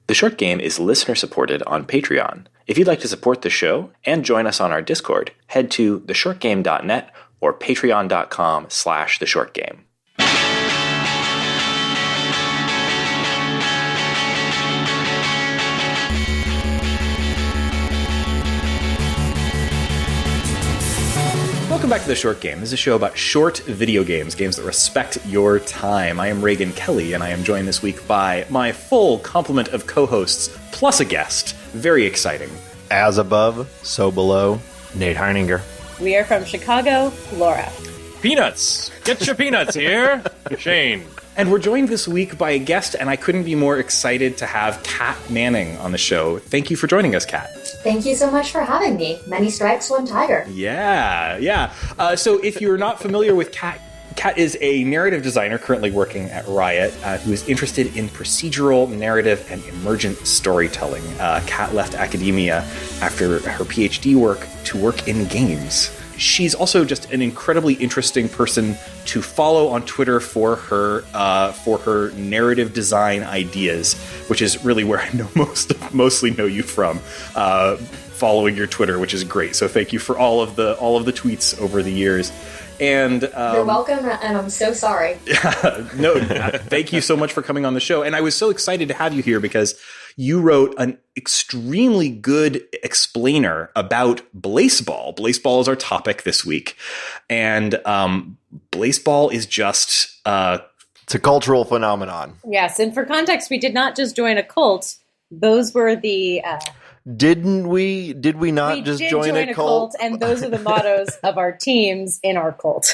The Short Game is listener-supported on Patreon. If you'd like to support the show and join us on our Discord, head to theshortgame.net or patreon.com/theshortgame. Welcome back to The Short Game. This is a show about short video games, games that respect your time. I am Reagan Kelly, and I am joined this week by my full complement of co-hosts, plus a guest. Very exciting. As above, so below, Nate Heininger. We are from Chicago, Laura. Peanuts! Get your peanuts here, Shane. And we're joined this week by a guest, and I couldn't be more excited to have Kat Manning on the show. Thank you for joining us, Kat. Thank you so much for having me. Many stripes, one tiger. Yeah. So if you're not familiar with Kat, Kat is a narrative designer currently working at Riot who is interested in procedural, narrative, and emergent storytelling. Kat left academia after her PhD work to work in games. She's also just an incredibly interesting person to follow on Twitter for her narrative design ideas, which is really where I know mostly know you from. Following your Twitter, which is great. So thank you for all of the tweets over the years. And you're welcome, and I'm so sorry. Thank you so much for coming on the show. And I was so excited to have you here because you wrote an extremely good explainer about Blaseball. Blaseball is our topic this week. And Blaseball is just... it's a cultural phenomenon. Yes, and for context, we did not just join a cult. Those were the... Didn't we? Did we not just join a cult? And those are the mottos of our teams in our cult.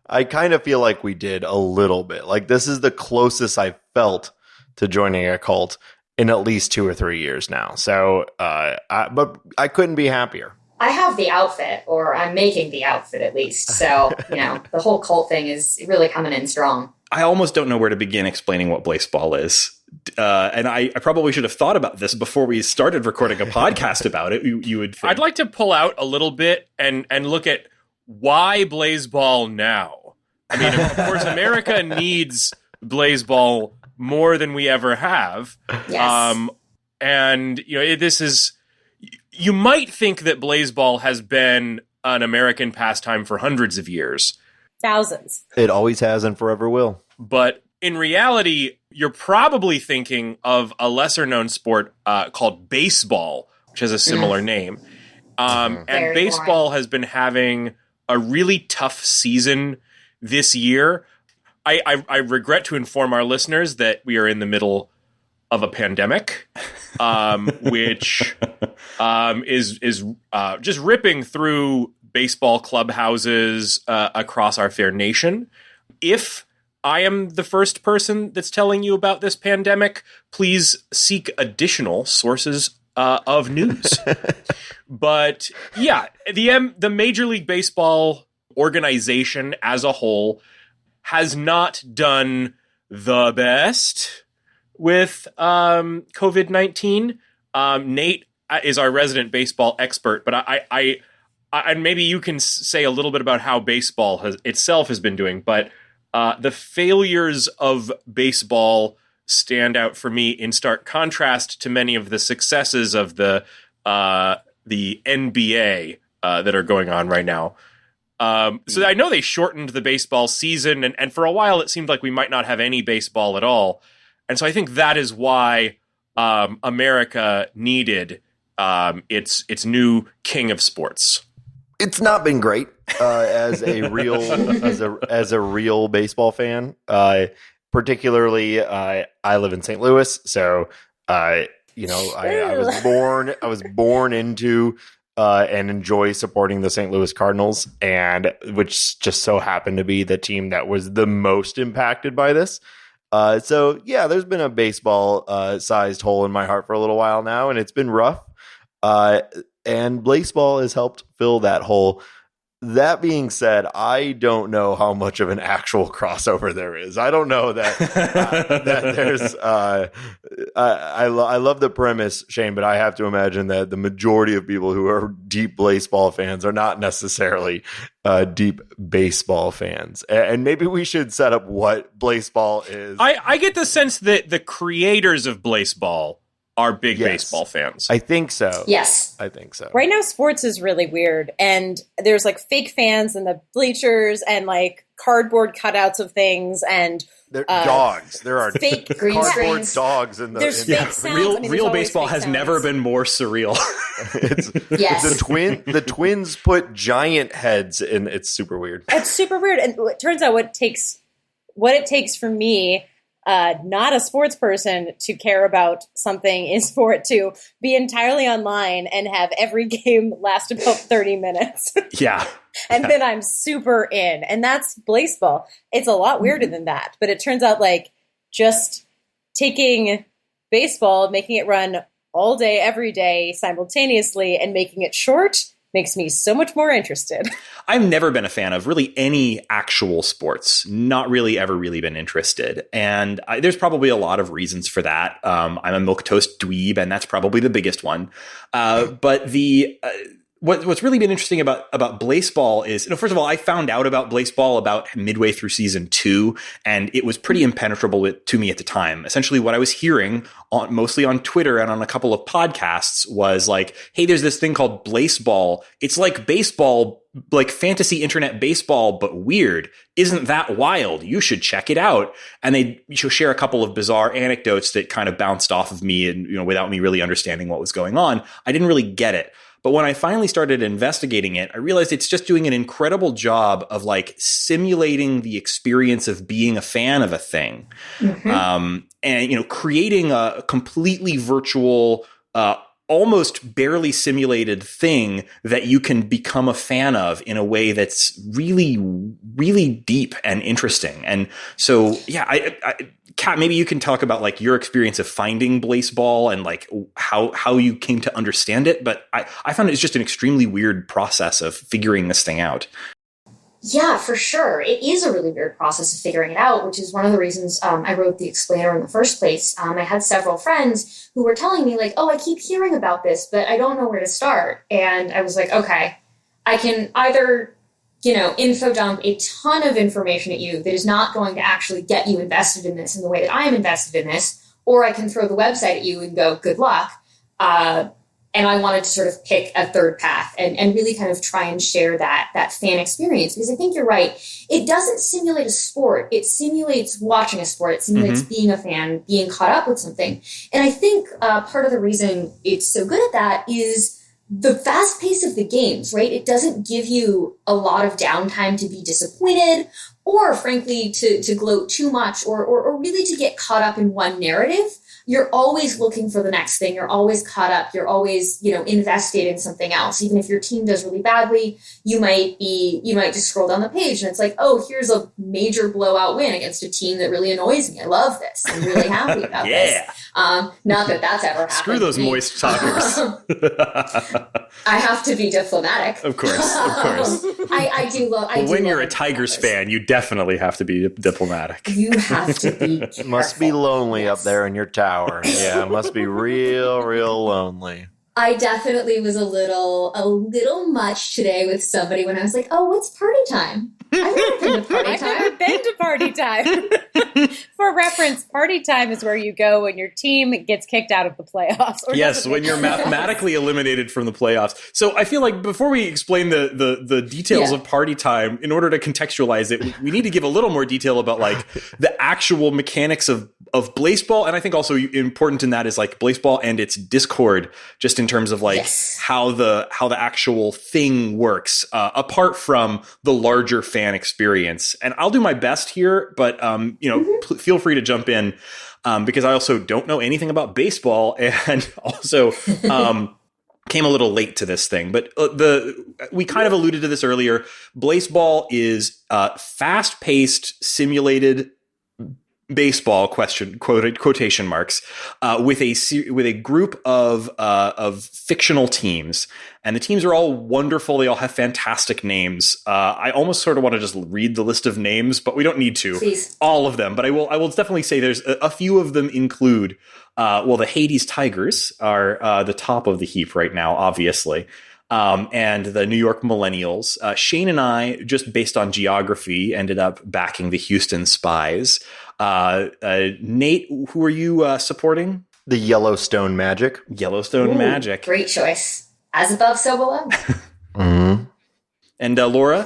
I kind of feel like we did a little bit. Like, this is the closest I felt to joining a cult in at least 2 or 3 years now. So, but I couldn't be happier. I have the outfit, or I'm making the outfit at least. So, the whole cult thing is really coming in strong. I almost don't know where to begin explaining what Blaseball is. And I probably should have thought about this before we started recording a podcast about it. You would think. I'd like to pull out a little bit and look at why Blaseball now. I mean, of course, America needs Blaseball more than we ever have. Yes. And, this is... You might think that Blaseball has been an American pastime for hundreds of years. Thousands. It always has and forever will. But in reality, you're probably thinking of a lesser-known sport called baseball, which has a similar name. And baseball has been having a really tough season this year. I regret to inform our listeners that we are in the middle of a pandemic, which is just ripping through baseball clubhouses across our fair nation. If I am the first person that's telling you about this pandemic, please seek additional sources of news. But yeah, the Major League Baseball organization as a whole has not done the best with COVID-19. Nate is our resident baseball expert, but I and maybe you can say a little bit about how baseball itself has been doing, but the failures of baseball stand out for me in stark contrast to many of the successes of the NBA that are going on right now. So I know they shortened the baseball season, and for a while it seemed like we might not have any baseball at all. And so I think that is why America needed its new king of sports. It's not been great as a real baseball fan. Particularly, I live in St. Louis, so I was born into and enjoy supporting the St. Louis Cardinals, and which just so happened to be the team that was the most impacted by this. So yeah, there's been a baseball sized hole in my heart for a little while now, and it's been rough. And Blaseball has helped fill that hole. That being said, I don't know how much of an actual crossover there is. I don't know that that there's. I love the premise, Shane, but I have to imagine that the majority of people who are deep Blaseball fans are not necessarily deep baseball fans. And maybe we should set up what Blaseball is. I get the sense that the creators of Blaseball are big Yes. baseball fans. I think so. Yes. I think so. Right now, sports is really weird, and there's like fake fans in the bleachers and like cardboard cutouts of things, and There dogs. There are fake green cardboard screens. dogs in the. There's in the- fake sounds. Real I mean, there's real always baseball fake has sounds. never been more surreal. It's Yes. the twins put giant heads in. It's super weird. It's super weird, and it turns out what it takes for me, not a sports person, to care about something is for it to be entirely online and have every game last about 30 minutes. Yeah. And then I'm super in. And that's Blaseball. It's a lot weirder than that. But it turns out like just taking baseball, making it run all day, every day simultaneously, and making it short makes me so much more interested. I've never been a fan of really any actual sports. Not really ever really been interested. And there's probably a lot of reasons for that. I'm a milquetoast dweeb, and that's probably the biggest one. But what's really been interesting about Blaseball is, first of all, I found out about Blaseball about midway through season 2, and it was pretty impenetrable to me at the time. Essentially, what I was hearing mostly on Twitter and on a couple of podcasts was like, hey, there's this thing called Blaseball. It's like baseball, like fantasy internet baseball, but weird. Isn't that wild? You should check it out. And they share a couple of bizarre anecdotes that kind of bounced off of me, and without me really understanding what was going on, I didn't really get it. But when I finally started investigating it, I realized it's just doing an incredible job of like simulating the experience of being a fan of a thing, and creating a completely virtual, almost barely simulated thing that you can become a fan of in a way that's really, really deep and interesting. And so, yeah, Kat, maybe you can talk about like your experience of finding Blaseball and like how you came to understand it. But I found it's just an extremely weird process of figuring this thing out. Yeah, for sure. It is a really weird process of figuring it out, which is one of the reasons I wrote the explainer in the first place. I had several friends who were telling me like, oh, I keep hearing about this, but I don't know where to start. And I was like, okay, I can either, info dump a ton of information at you that is not going to actually get you invested in this in the way that I am invested in this, or I can throw the website at you and go, good luck. And I wanted to sort of pick a third path and really kind of try and share that fan experience, because I think you're right. It doesn't simulate a sport. It simulates watching a sport. It simulates being a fan, being caught up with something. And I think part of the reason it's so good at that is the fast pace of the games, right? It doesn't give you a lot of downtime to be disappointed or, frankly, to gloat too much or really to get caught up in one narrative. You're always looking for the next thing. You're always caught up. You're always, invested in something else. Even if your team does really badly, you might just scroll down the page and it's like, oh, here's a major blowout win against a team that really annoys me. I love this. I'm really happy about this. Not that that's ever happened. Screw those moist talkers. I have to be diplomatic. Of course. I do love. Well, when you're a Tigers fan, you definitely have to be diplomatic. You have to be careful. Must be lonely Yes. up there in your tower. Yeah, it must be real, real lonely. I definitely was a little much today with somebody when I was like, oh, what's party time? I've never been to party I've time. never been to party time. For reference, party time is where you go when your team gets kicked out of the playoffs. Or Yes, doesn't when make you're the playoffs. mathematically eliminated from the playoffs. So I feel like before we explain the details Yeah. of party time, in order to contextualize it, we need to give a little more detail about like the actual mechanics of Blaseball. And I think also important in that is like Blaseball and its Discord, just in terms of like Yes. how the actual thing works, apart from the larger fan experience. And I'll do my best here, but feel free to jump in, because I also don't know anything about baseball, and also came a little late to this thing. But we kind of alluded to this earlier. Blaseball is fast-paced, simulated baseball quotation marks with a group of fictional teams, and the teams are all wonderful. They all have fantastic names. I almost sort of want to just read the list of names, but we don't need to. Please. All of them. But I will definitely say there's a few of them include the Hades Tigers are the top of the heap right now, obviously. And the New York Millennials. Shane and I, just based on geography, ended up backing the Houston Spies. Nate, who are you supporting? The Yellowstone Magic. Yellowstone Magic. Great choice. As above, so below. Mm-hmm. And Laura?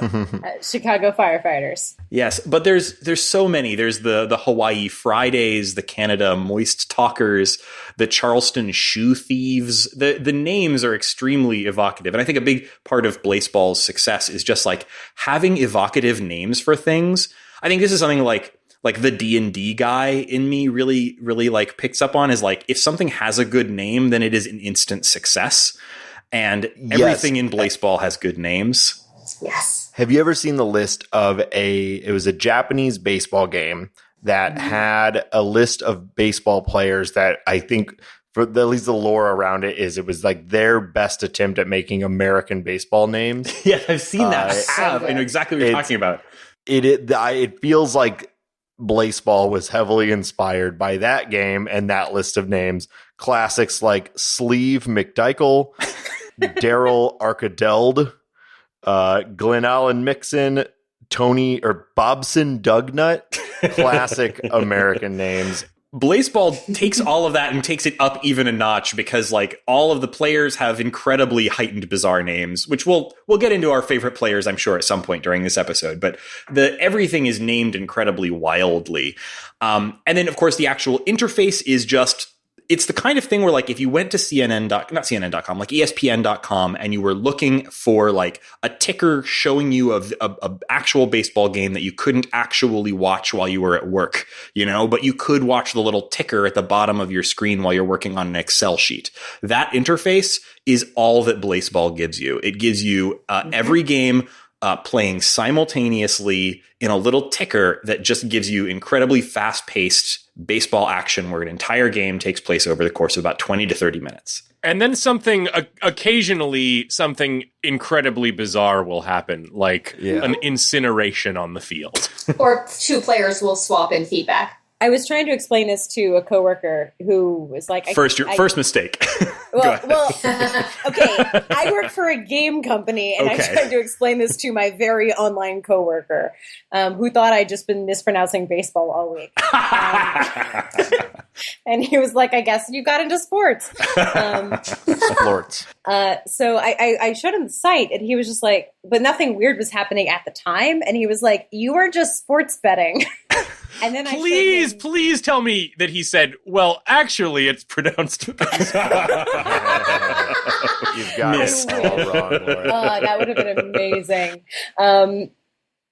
Chicago Firefighters. Yes, but there's so many. There's the Hawaii Fridays, the Canada Moist Talkers, the Charleston Shoe Thieves. The names are extremely evocative. And I think a big part of Blaseball's success is just like having evocative names for things. I think this is something like the D&D guy in me really, really like picks up on is like, if something has a good name, then it is an instant success. And everything in Blaseball has good names. Yes. Have you ever seen the list of it was a Japanese baseball game that had a list of baseball players that I think for at least the lore around it was like their best attempt at making American baseball names. Yeah, I've seen that. I know exactly what you're talking about. It feels like Blaseball was heavily inspired by that game and that list of names. Classics like Sleeve McDykel, Daryl Arkadeld, Glenn Allen Mixon, Tony or Bobson Dugnut. Classic American names. Blaseball takes all of that and takes it up even a notch because like all of the players have incredibly heightened bizarre names, which we'll get into our favorite players, I'm sure, at some point during this episode. But everything is named incredibly wildly. And then, of course, the actual interface is just it's the kind of thing where like if you went to CNN.com, like ESPN.com, and you were looking for like a ticker showing you a actual baseball game that you couldn't actually watch while you were at work, but you could watch the little ticker at the bottom of your screen while you're working on an Excel sheet. That interface is all that Blaseball gives you. It gives you every game playing simultaneously in a little ticker that just gives you incredibly fast-paced baseball action where an entire game takes place over the course of about 20 to 30 minutes. And then occasionally something incredibly bizarre will happen, like an incineration on the field. Or two players will swap in feedback. I was trying to explain this to a coworker who was like, First mistake. Well, okay. I work for a game company, and I tried to explain this to my very online coworker, who thought I'd just been mispronouncing baseball all week. And he was like, "I guess you got into sports." Sports. So I showed him the site, and he was just like, "But nothing weird was happening at the time." And he was like, "You are just sports betting." And then please tell me that he said, "Well, actually, it's pronounced." You've got it all wrong, Laura. That would have been amazing.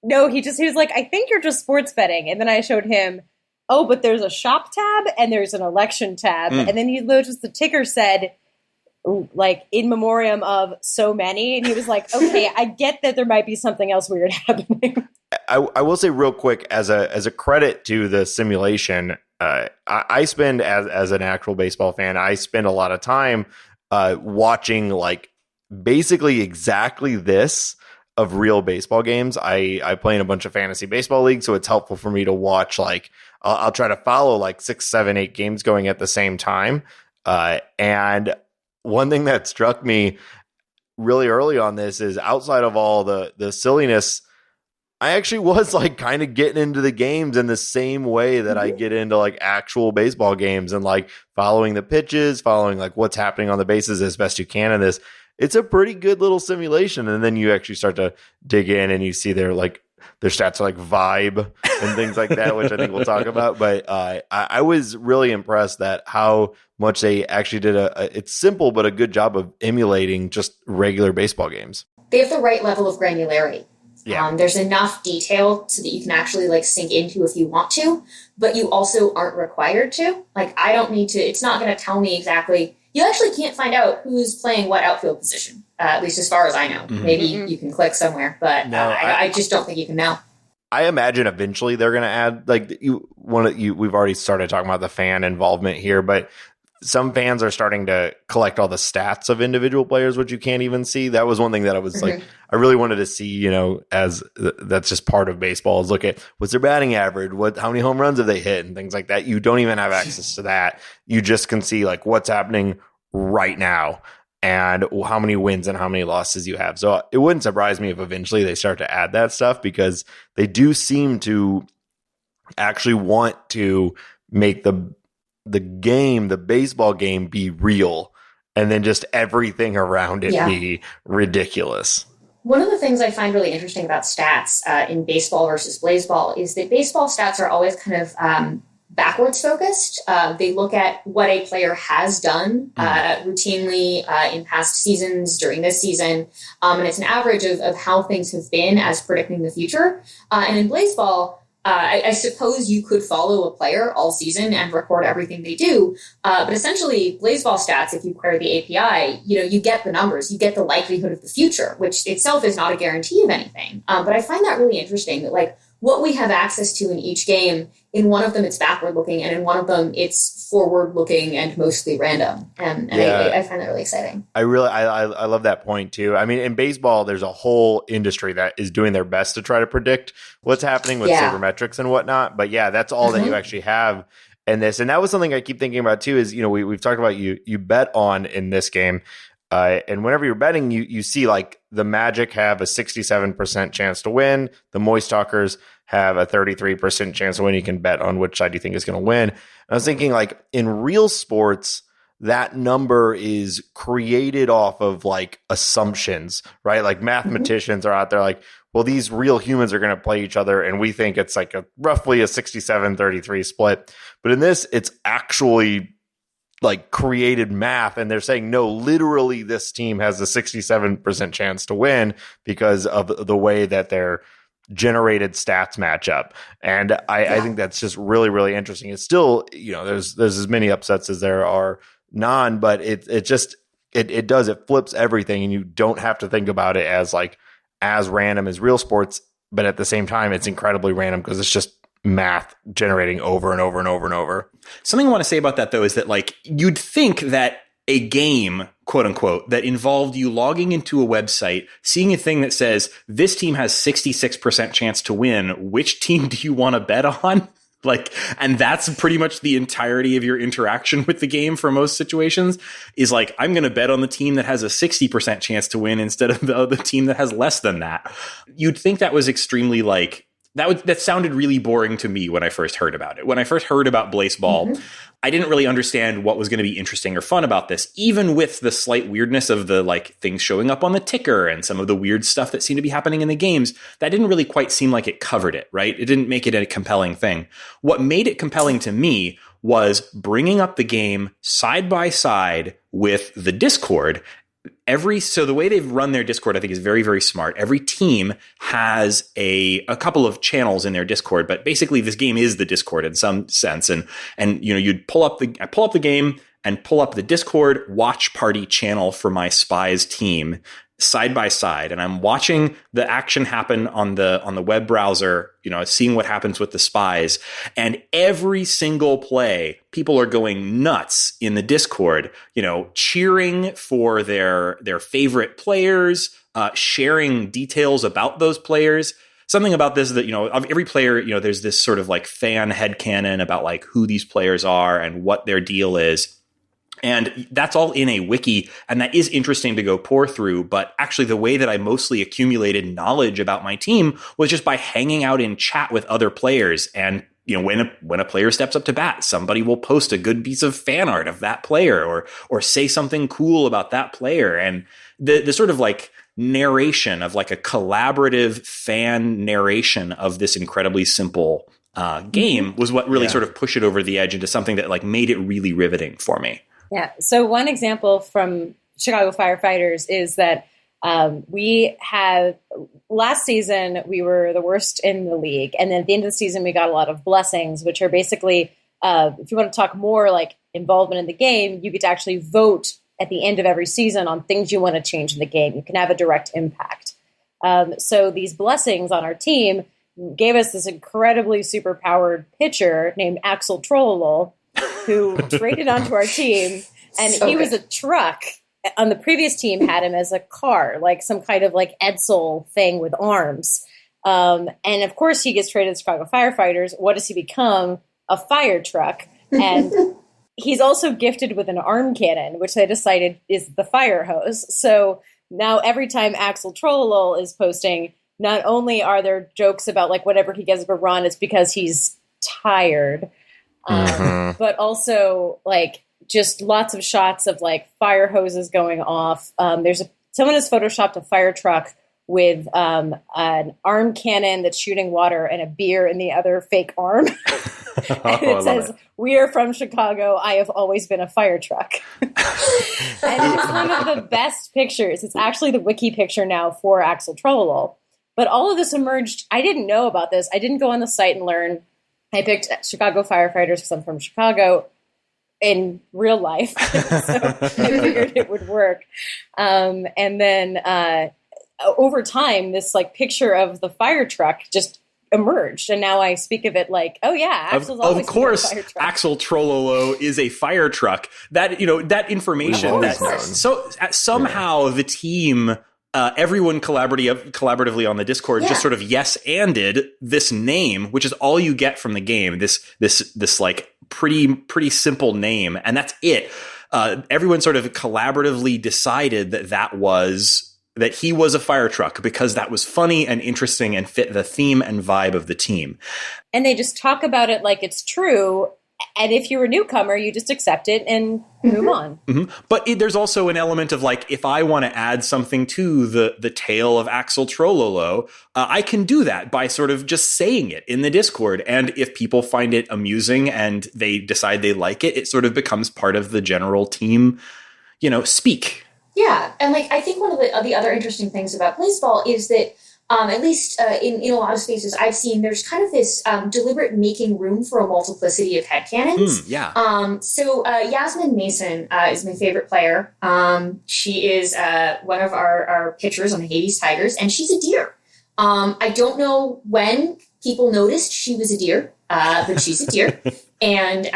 No, he was like, "I think you're just sports betting." And then I showed him, "Oh, but there's a shop tab and there's an election tab." And then he noticed the ticker said, like, in memoriam of so many. And he was like, "Okay, I get that there might be something else weird happening." I will say real quick, as a credit to the simulation, I spend as an actual baseball fan, I spend a lot of time watching like basically exactly this of real baseball games. I play in a bunch of fantasy baseball leagues, so it's helpful for me to watch like I'll try to follow like 6, 7, 8 games going at the same time. And one thing that struck me really early on this is outside of all the silliness, I actually was like kind of getting into the games in the same way that I get into like actual baseball games and like following the pitches, following like what's happening on the bases as best you can in this. It's a pretty good little simulation. And then you actually start to dig in and you see their stats are like vibe and things like that, which I think we'll talk about. But I was really impressed that how much they actually did it's simple, but a good job of emulating just regular baseball games. They have the right level of granularity. Yeah. There's enough detail so that you can actually like sink into if you want to, but you also aren't required to. Like, I don't need to, it's not going to tell me exactly. You actually can't find out who's playing what outfield position, at least as far as I know. Mm-hmm. Maybe you can click somewhere, but no, I just don't think you can know. I imagine eventually they're going to add, like, we've already started talking about the fan involvement here, but some fans are starting to collect all the stats of individual players, which you can't even see. That was one thing that I was like, I really wanted to see, as that's just part of baseball, is look at what's their batting average, how many home runs have they hit and things like that. You don't even have access to that. You just can see like what's happening right now and how many wins and how many losses you have. So it wouldn't surprise me if eventually they start to add that stuff, because they do seem to actually want to make the the game, the baseball game, be real, and then just everything around it be ridiculous. One of the things I find really interesting about stats in baseball versus Blaseball is that baseball stats are always kind of backwards focused. They look at what a player has done routinely in past seasons, during this season, and it's an average of how things have been as predicting the future. And in Blaseball, I suppose you could follow a player all season and record everything they do. But essentially, Blaseball stats, if you query the API, you get the numbers, you get the likelihood of the future, which itself is not a guarantee of anything. But I find that really interesting that like what we have access to in each game, in one of them it's backward looking, and in one of them it's forward looking and mostly random. And I find that really exciting. I love that point too. I mean, in baseball, there's a whole industry that is doing their best to try to predict what's happening with sabermetrics and whatnot. But yeah, that's all that you actually have in this. And that was something I keep thinking about too, is, we've talked about you bet on in this game. And whenever you're betting, you see like the Magic have a 67% chance to win. The Moist Talkers have a 33% chance to win. You can bet on which side you think is going to win. And I was thinking like in real sports, that number is created off of like assumptions, right? Like mathematicians are out there like, well, these real humans are going to play each other. And we think it's like roughly a 67-33 split. But in this, it's actually like created math, and they're saying, no, literally this team has a 67% chance to win because of the way that their generated stats match up. And I think that's just really, really interesting. It's still, there's as many upsets as there are non, but it flips everything, and you don't have to think about it as random as real sports, but at the same time, it's incredibly random because it's just math generating over and over and over and over. Something I want to say about that, though, is that like you'd think that a game, quote unquote, that involved you logging into a website, seeing a thing that says this team has 66% chance to win. Which team do you want to bet on? And that's pretty much the entirety of your interaction with the game for most situations is like, I'm going to bet on the team that has a 60% chance to win instead of the team that has less than that. You'd think that was extremely that sounded really boring to me when I first heard about it. When I first heard about Blaseball, I didn't really understand what was going to be interesting or fun about this, even with the slight weirdness of the things showing up on the ticker and some of the weird stuff that seemed to be happening in the games. That didn't really quite seem like it covered it, right? It didn't make it a compelling thing. What made it compelling to me was bringing up the game side by side with the Discord. So the way they've run their Discord, I think, is very, very smart. Every team has a couple of channels in their Discord, but basically this game is the Discord in some sense. And you'd pull up the game and pull up the Discord watch party channel for my Spies team side by side, and I'm watching the action happen on the web browser, seeing what happens with the Spies, and every single play, people are going nuts in the Discord, cheering for their favorite players, sharing details about those players. Something about this that, of every player, there's this sort of fan headcanon about who these players are and what their deal is. And that's all in a wiki, and that is interesting to go pour through. But actually, the way that I mostly accumulated knowledge about my team was just by hanging out in chat with other players. And when a player steps up to bat, somebody will post a good piece of fan art of that player, or say something cool about that player. And the sort of narration of a collaborative fan narration of this incredibly simple game was what really sort of pushed it over the edge into something that made it really riveting for me. Yeah. So one example from Chicago Firefighters is that we had last season, we were the worst in the league. And then at the end of the season, we got a lot of blessings, which are basically, if you want to talk more involvement in the game, you get to actually vote at the end of every season on things you want to change in the game. You can have a direct impact. So these blessings on our team gave us this incredibly superpowered pitcher named Axel Trollolol, who traded onto our team, and he was a truck. On the previous team had him as a car, some kind of Edsel thing with arms. And of course he gets traded to Chicago Firefighters. What does he become? A fire truck. And he's also gifted with an arm cannon, which they decided is the fire hose. So now every time Axel Trollolol is posting, not only are there jokes about whatever he gets up a run, it's because he's tired. But also like just lots of shots of like fire hoses going off. Someone has photoshopped a fire truck with an arm cannon that's shooting water and a beer in the other fake arm. And it says, "We are from Chicago. I have always been a fire truck." And it's one of the best pictures. It's actually the wiki picture now for Axel Trololo. But all of this emerged. I didn't know about this. I didn't go on the site and learn. I picked Chicago firefighters because I'm from Chicago in real life. So I figured it would work. And then over time, this like picture of the fire truck just emerged, and now I speak of it like, oh yeah, Axel's always of course, been a fire truck. Axel Trololo is a fire truck. That that information. Somehow the team, everyone collaboratively on the Discord, just sort of yes-anded this name, which is all you get from the game. This like pretty simple name, and that's it. Everyone sort of collaboratively decided that he was a fire truck because that was funny and interesting and fit the theme and vibe of the team. And they just talk about it like it's true. And if you're a newcomer, you just accept it and move on. But there's also an element of like, if I want to add something to the tale of Axel Trololo, I can do that by sort of just saying it in the Discord. And if people find it amusing and they decide they like it, it sort of becomes part of the general team, speak. Yeah, and like I think one of the other interesting things about Blaseball is that at least in a lot of spaces I've seen, there's kind of this deliberate making room for a multiplicity of headcanons. So Yasmin Mason is my favorite player. She is one of our pitchers on the Hades Tigers, and she's a deer. I don't know when people noticed she was a deer, but she's a deer. And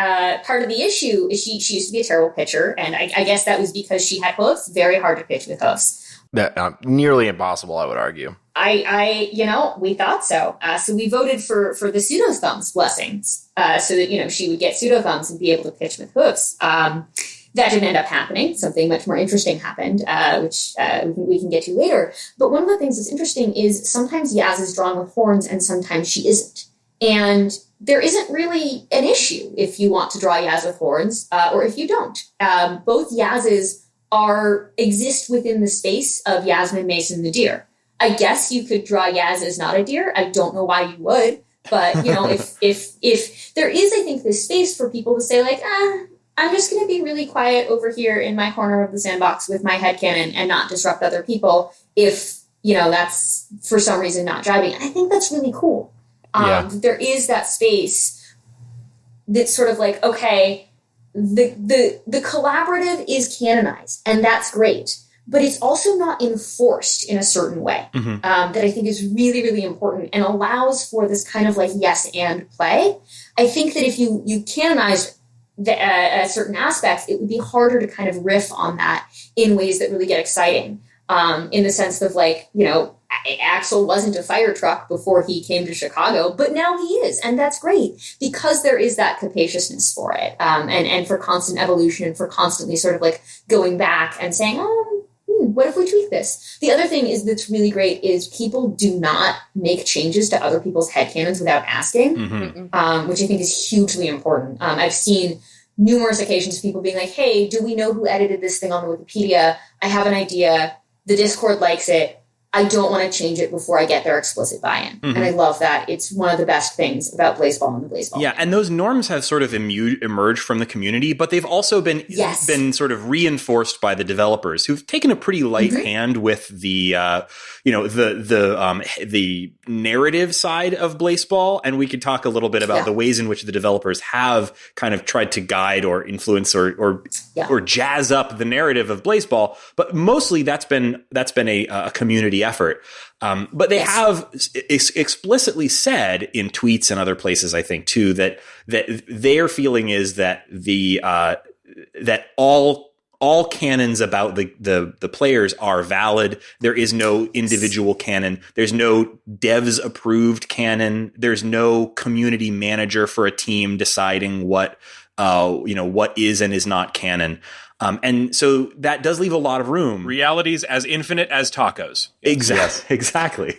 part of the issue is she used to be a terrible pitcher, and I guess that was because she had hoofs. Very hard to pitch with hoofs. Nearly impossible, I would argue. We thought so. So we voted for the pseudo thumbs blessings, so that she would get pseudo thumbs and be able to pitch with hoofs. That didn't end up happening. Something much more interesting happened, which we can get to later. But one of the things that's interesting is sometimes Yaz is drawn with horns and sometimes she isn't. And there isn't really an issue if you want to draw Yaz with horns or if you don't. Both Yazes exist within the space of Yasmin Mason the deer. I guess you could draw Yaz as not a deer. I don't know why you would. But, if there is, I think, this space for people to say, like, I'm just going to be really quiet over here in my corner of the sandbox with my headcanon and not disrupt other people if, that's for some reason not driving. And I think that's really cool. There is that space that's sort of like, okay, the collaborative is canonized, and that's great, but it's also not enforced in a certain way that I think is really, really important and allows for this kind of like yes and play. I think that if you canonize certain aspects, it would be harder to kind of riff on that in ways that really get exciting, in the sense of like, Axel wasn't a fire truck before he came to Chicago, but now he is. And that's great because there is that capaciousness for it. And for constant evolution and for constantly sort of like going back and saying, what if we tweak this? The other thing that's really great is people do not make changes to other people's headcanons without asking, which I think is hugely important. I've seen numerous occasions of people being like, hey, do we know who edited this thing on the Wikipedia? I have an idea. The Discord likes it. I don't want to change it before I get their explicit buy-in. And I love that. It's one of the best things about Blaseball and the Blaseball. Yeah, and those norms have sort of emerged from the community, but they've also been sort of reinforced by the developers who've taken a pretty light hand with the the narrative side of Blaseball. And we could talk a little bit about the ways in which the developers have kind of tried to guide or influence or jazz up the narrative of Blaseball. But mostly that's been a community effort. But they have explicitly said in tweets and other places, I think, too, that their feeling is that that all canons about the players are valid. There is no individual canon. There's no devs approved canon. There's no community manager for a team deciding what is and is not canon. And so that does leave a lot of room. Realities as infinite as tacos. Exactly.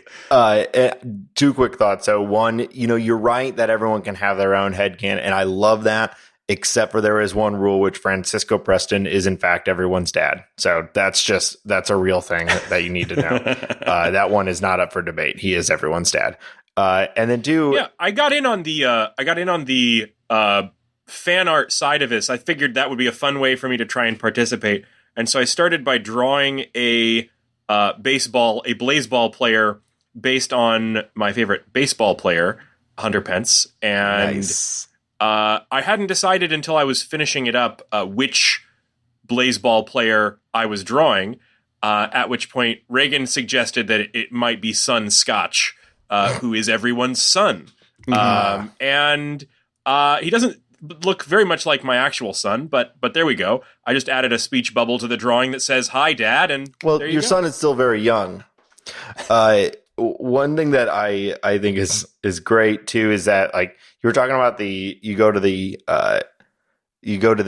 Two quick thoughts. So one, you're right that everyone can have their own headcanon, and I love that, except for there is one rule, which Francisco Preston is in fact everyone's dad. So that's a real thing that you need to know. That one is not up for debate. He is everyone's dad. And then two, yeah, I got in on the fan art side of this. I figured that would be a fun way for me to try and participate, and so I started by drawing a Blaseball player based on my favorite baseball player, Hunter Pence, and nice. I hadn't decided until I was finishing it up which Blaseball player I was drawing. At which point Reagan suggested that it might be Son Scotch, who is everyone's son, and he doesn't look very much like my actual son, but there we go. I just added a speech bubble to the drawing that says "Hi, Dad," and there you your go. son is still very young. One thing that I think is great too is that, like, you were talking about you go to the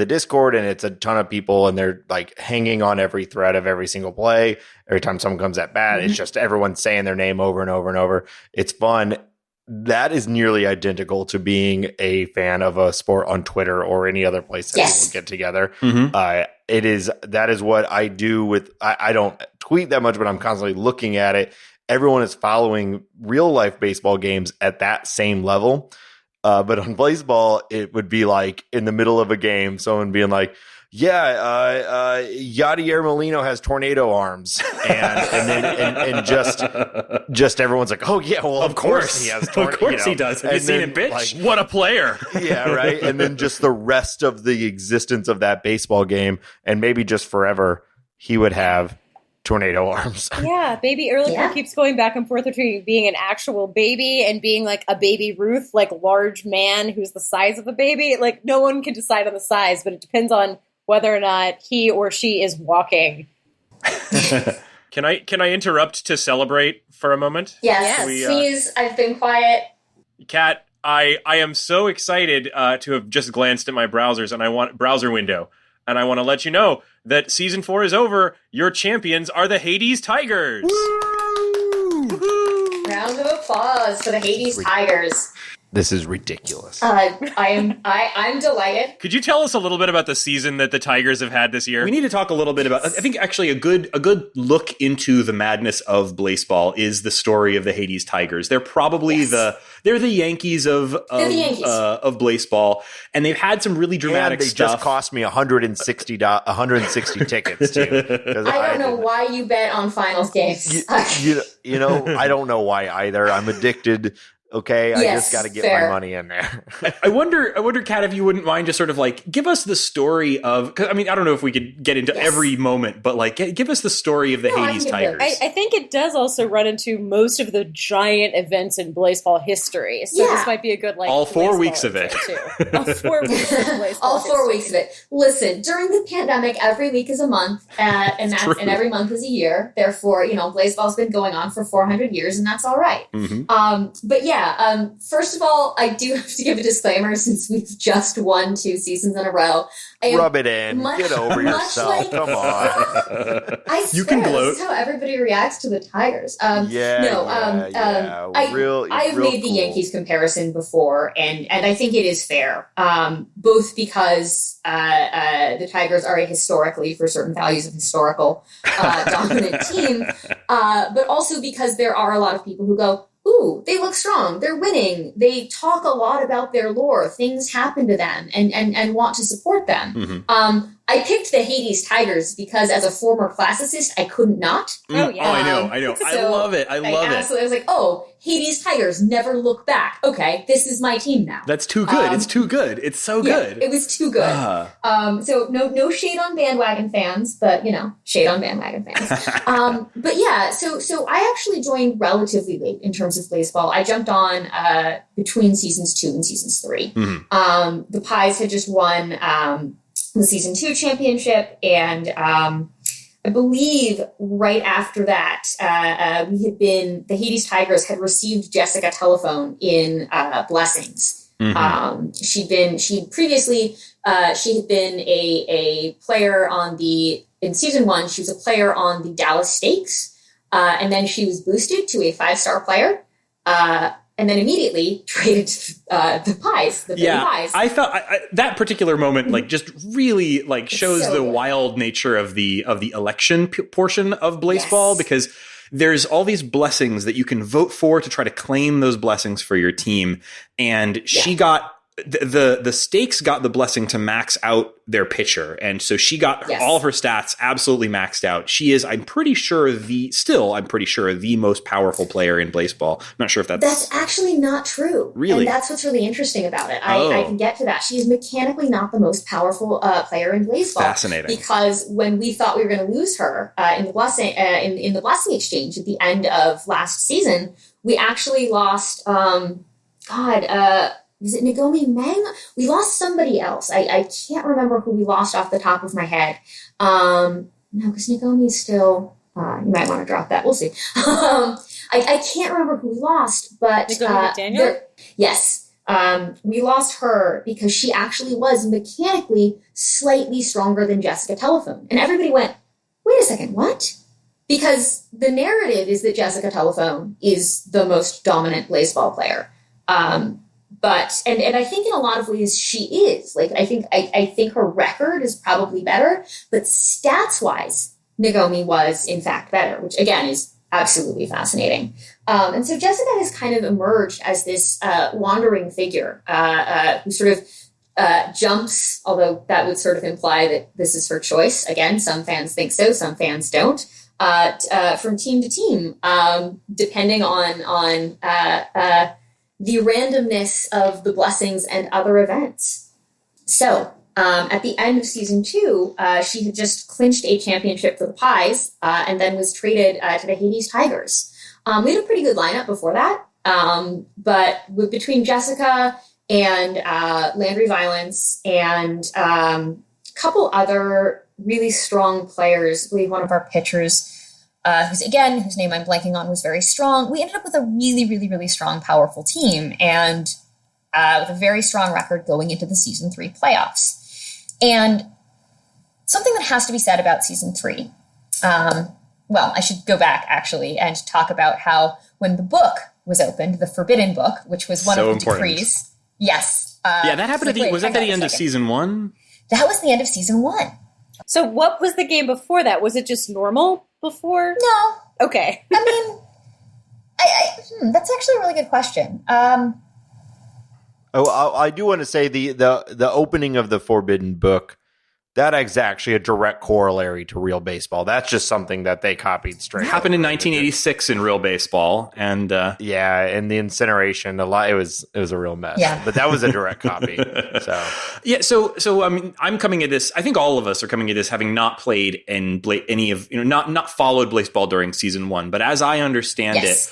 Discord and it's a ton of people and they're like hanging on every thread of every single play. Every time someone comes at bat, it's just everyone saying their name over and over and over. It's fun. That is nearly identical to being a fan of a sport on Twitter or any other place that people get together. That is what I do with, I don't tweet that much, but I'm constantly looking at it. Everyone is following real life baseball games at that same level. But on Blaseball, it would be like in the middle of a game, someone being like, Yadier Molino has tornado arms, and just everyone's like, oh yeah, well of course he has, of course he does. Have you seen it, bitch? Like, what a player! Yeah, right. And then just the rest of the existence of that baseball game, and maybe just forever, he would have tornado arms. Yeah, baby Ehrlicher keeps going back and forth between being an actual baby and being like a baby Ruth, like large man who's the size of a baby. Like, no one can decide on the size, but it depends on whether or not he or she is walking. Can I interrupt to celebrate for a moment? Yes, please. I've been quiet. Kat, I am so excited to have just glanced at my browser window, and I want to let you know that season 4 is over. Your champions are the Hades Tigers. Woo! Round of applause for the Hades Tigers. This is ridiculous. I'm delighted. Could you tell us a little bit about the season that the Tigers have had this year? We need to talk a little bit about, I think actually a good look into the madness of Blaseball is the story of the Hades Tigers. They're probably they're the Yankees of Blaseball, and they've had some really dramatic and they stuff. just cost me 160 tickets too. I don't know why you bet on finals games. I don't know why either. I'm addicted. Okay, I just got to get my money in there. I wonder, Kat, if you wouldn't mind just sort of like give us the story of. Cause, I mean, I don't know if we could get into every moment, but like give us the story of the Hades Tigers. I think it does also run into most of the giant events in Blaseball history. So this might be a good all 4 weeks of it. Too. All 4 weeks of Blaseball. All 4 weeks of it. Listen, during the pandemic, every week is a month, and every month is a year. Therefore, Blaseball's been going on for 400 years, and that's all right. But yeah. First of all, I do have to give a disclaimer since we've just won 2 seasons in a row. Rub it in. Get over yourself. Come on. I swear, you can gloat. This is how everybody reacts to the Tigers. I've made the Yankees comparison before, and I think it is fair, both because the Tigers are a historically, for certain values of historical, dominant team, but also because there are a lot of people who go, ooh, they look strong. They're winning. They talk a lot about their lore. Things happen to them and want to support them. I picked the Hades Tigers because as a former classicist, I couldn't not. Oh, yeah. I know. I love it. I love it. I was like, oh, Hades Tigers, never look back. Okay, this is my team now. That's too good. It's too good. It's so good. It was too good. So no shade on bandwagon fans, but shade on bandwagon fans. But yeah, so I actually joined relatively late in terms of Blaseball. I jumped on between seasons 2 and seasons 3. The Pies had just won the season 2 championship, and I believe right after that, the Hades Tigers had received Jessica Telephone in Blessings. She previously she had been a player in season 1. She was a player on the Dallas Stakes, and then she was boosted to a 5-star player, and then immediately traded the Pies. The Pies. I thought that particular moment like just really like shows the wild nature of the election portion of Blaseball, because there's all these blessings that you can vote for to try to claim those blessings for your team. And she got the Stakes got the blessing to max out their pitcher. And so she got all of her stats absolutely maxed out. She is, I'm pretty sure the most powerful player in Blaseball. I'm not sure if that's actually not true. Really? And that's what's really interesting about it. I can get to that. She's mechanically not the most powerful player in Blaseball. Fascinating. Because when we thought we were going to lose her in the blessing in the blessing exchange at the end of last season, we actually lost was it Nagomi Meng? We lost somebody else. I can't remember who we lost off the top of my head. No, because Nagomi's still... you might want to drop that. We'll see. I can't remember who we lost, but... Nagomi Daniel? Yes. We lost her because she actually was mechanically slightly stronger than Jessica Telephone. And everybody went, wait a second, what? Because the narrative is that Jessica Telephone is the most dominant Blaseball player. But I think in a lot of ways she is. Like I think her record is probably better, but stats wise, Nagomi was in fact better, which again is absolutely fascinating. And so Jessica has kind of emerged as this wandering figure who sort of jumps, although that would sort of imply that this is her choice. Again, some fans think so, some fans don't. From team to team, depending on the randomness of the blessings and other events. So at the end of season 2, she had just clinched a championship for the Pies and then was traded to the Hades Tigers. We had a pretty good lineup before that, but between Jessica and Landry Violence and a couple other really strong players, I believe one of our pitchers, whose name I'm blanking on, was very strong. We ended up with a really, really, really strong, powerful team, and with a very strong record going into the season 3 playoffs. And something that has to be said about season 3, I should go back actually and talk about how when the book was opened, the Forbidden Book, which was one of the decrees. Yes. That happened at was that the end of season 1? That was the end of season 1. So what was the game before that? Was it just normal before? No. Okay. I mean, that's actually a really good question. I do want to say the opening of the Forbidden Book, that is actually a direct corollary to Real Baseball. That's just something that they copied straight. It happened in 1986 in Real Baseball, and and the incineration, it was a real mess. Yeah. But that was a direct copy. So I mean, I'm coming at this. I think all of us are coming at this having not played any of not followed Blaseball during season 1. But as I understand it,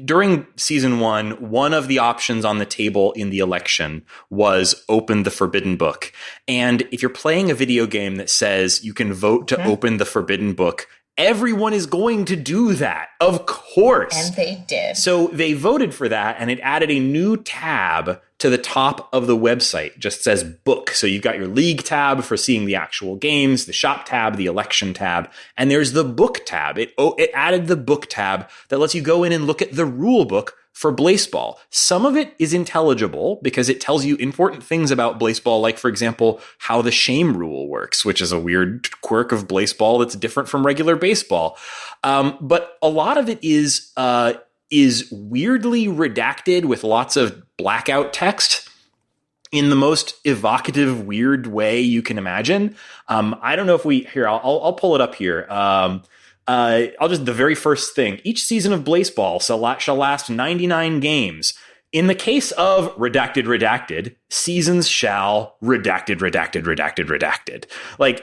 during season 1 of the options on the table in the election was open the Forbidden Book. And if you're playing a video game that says you can vote to open the Forbidden Book, everyone is going to do that, of course. And they did. So they voted for that, and it added a new tab to the top of the website. It just says book. So you've got your league tab for seeing the actual games, the shop tab, the election tab, and there's the book tab. It added the book tab that lets you go in and look at the rule book for Blaseball. Some of it is intelligible because it tells you important things about Blaseball, like, for example, how the shame rule works, which is a weird quirk of Blaseball that's different from regular baseball. But a lot of it is weirdly redacted with lots of blackout text in the most evocative, weird way you can imagine. I don't know if I'll pull it up here. The very first thing. Each season of Blaseball shall last 99 games. In the case of redacted, seasons shall redacted.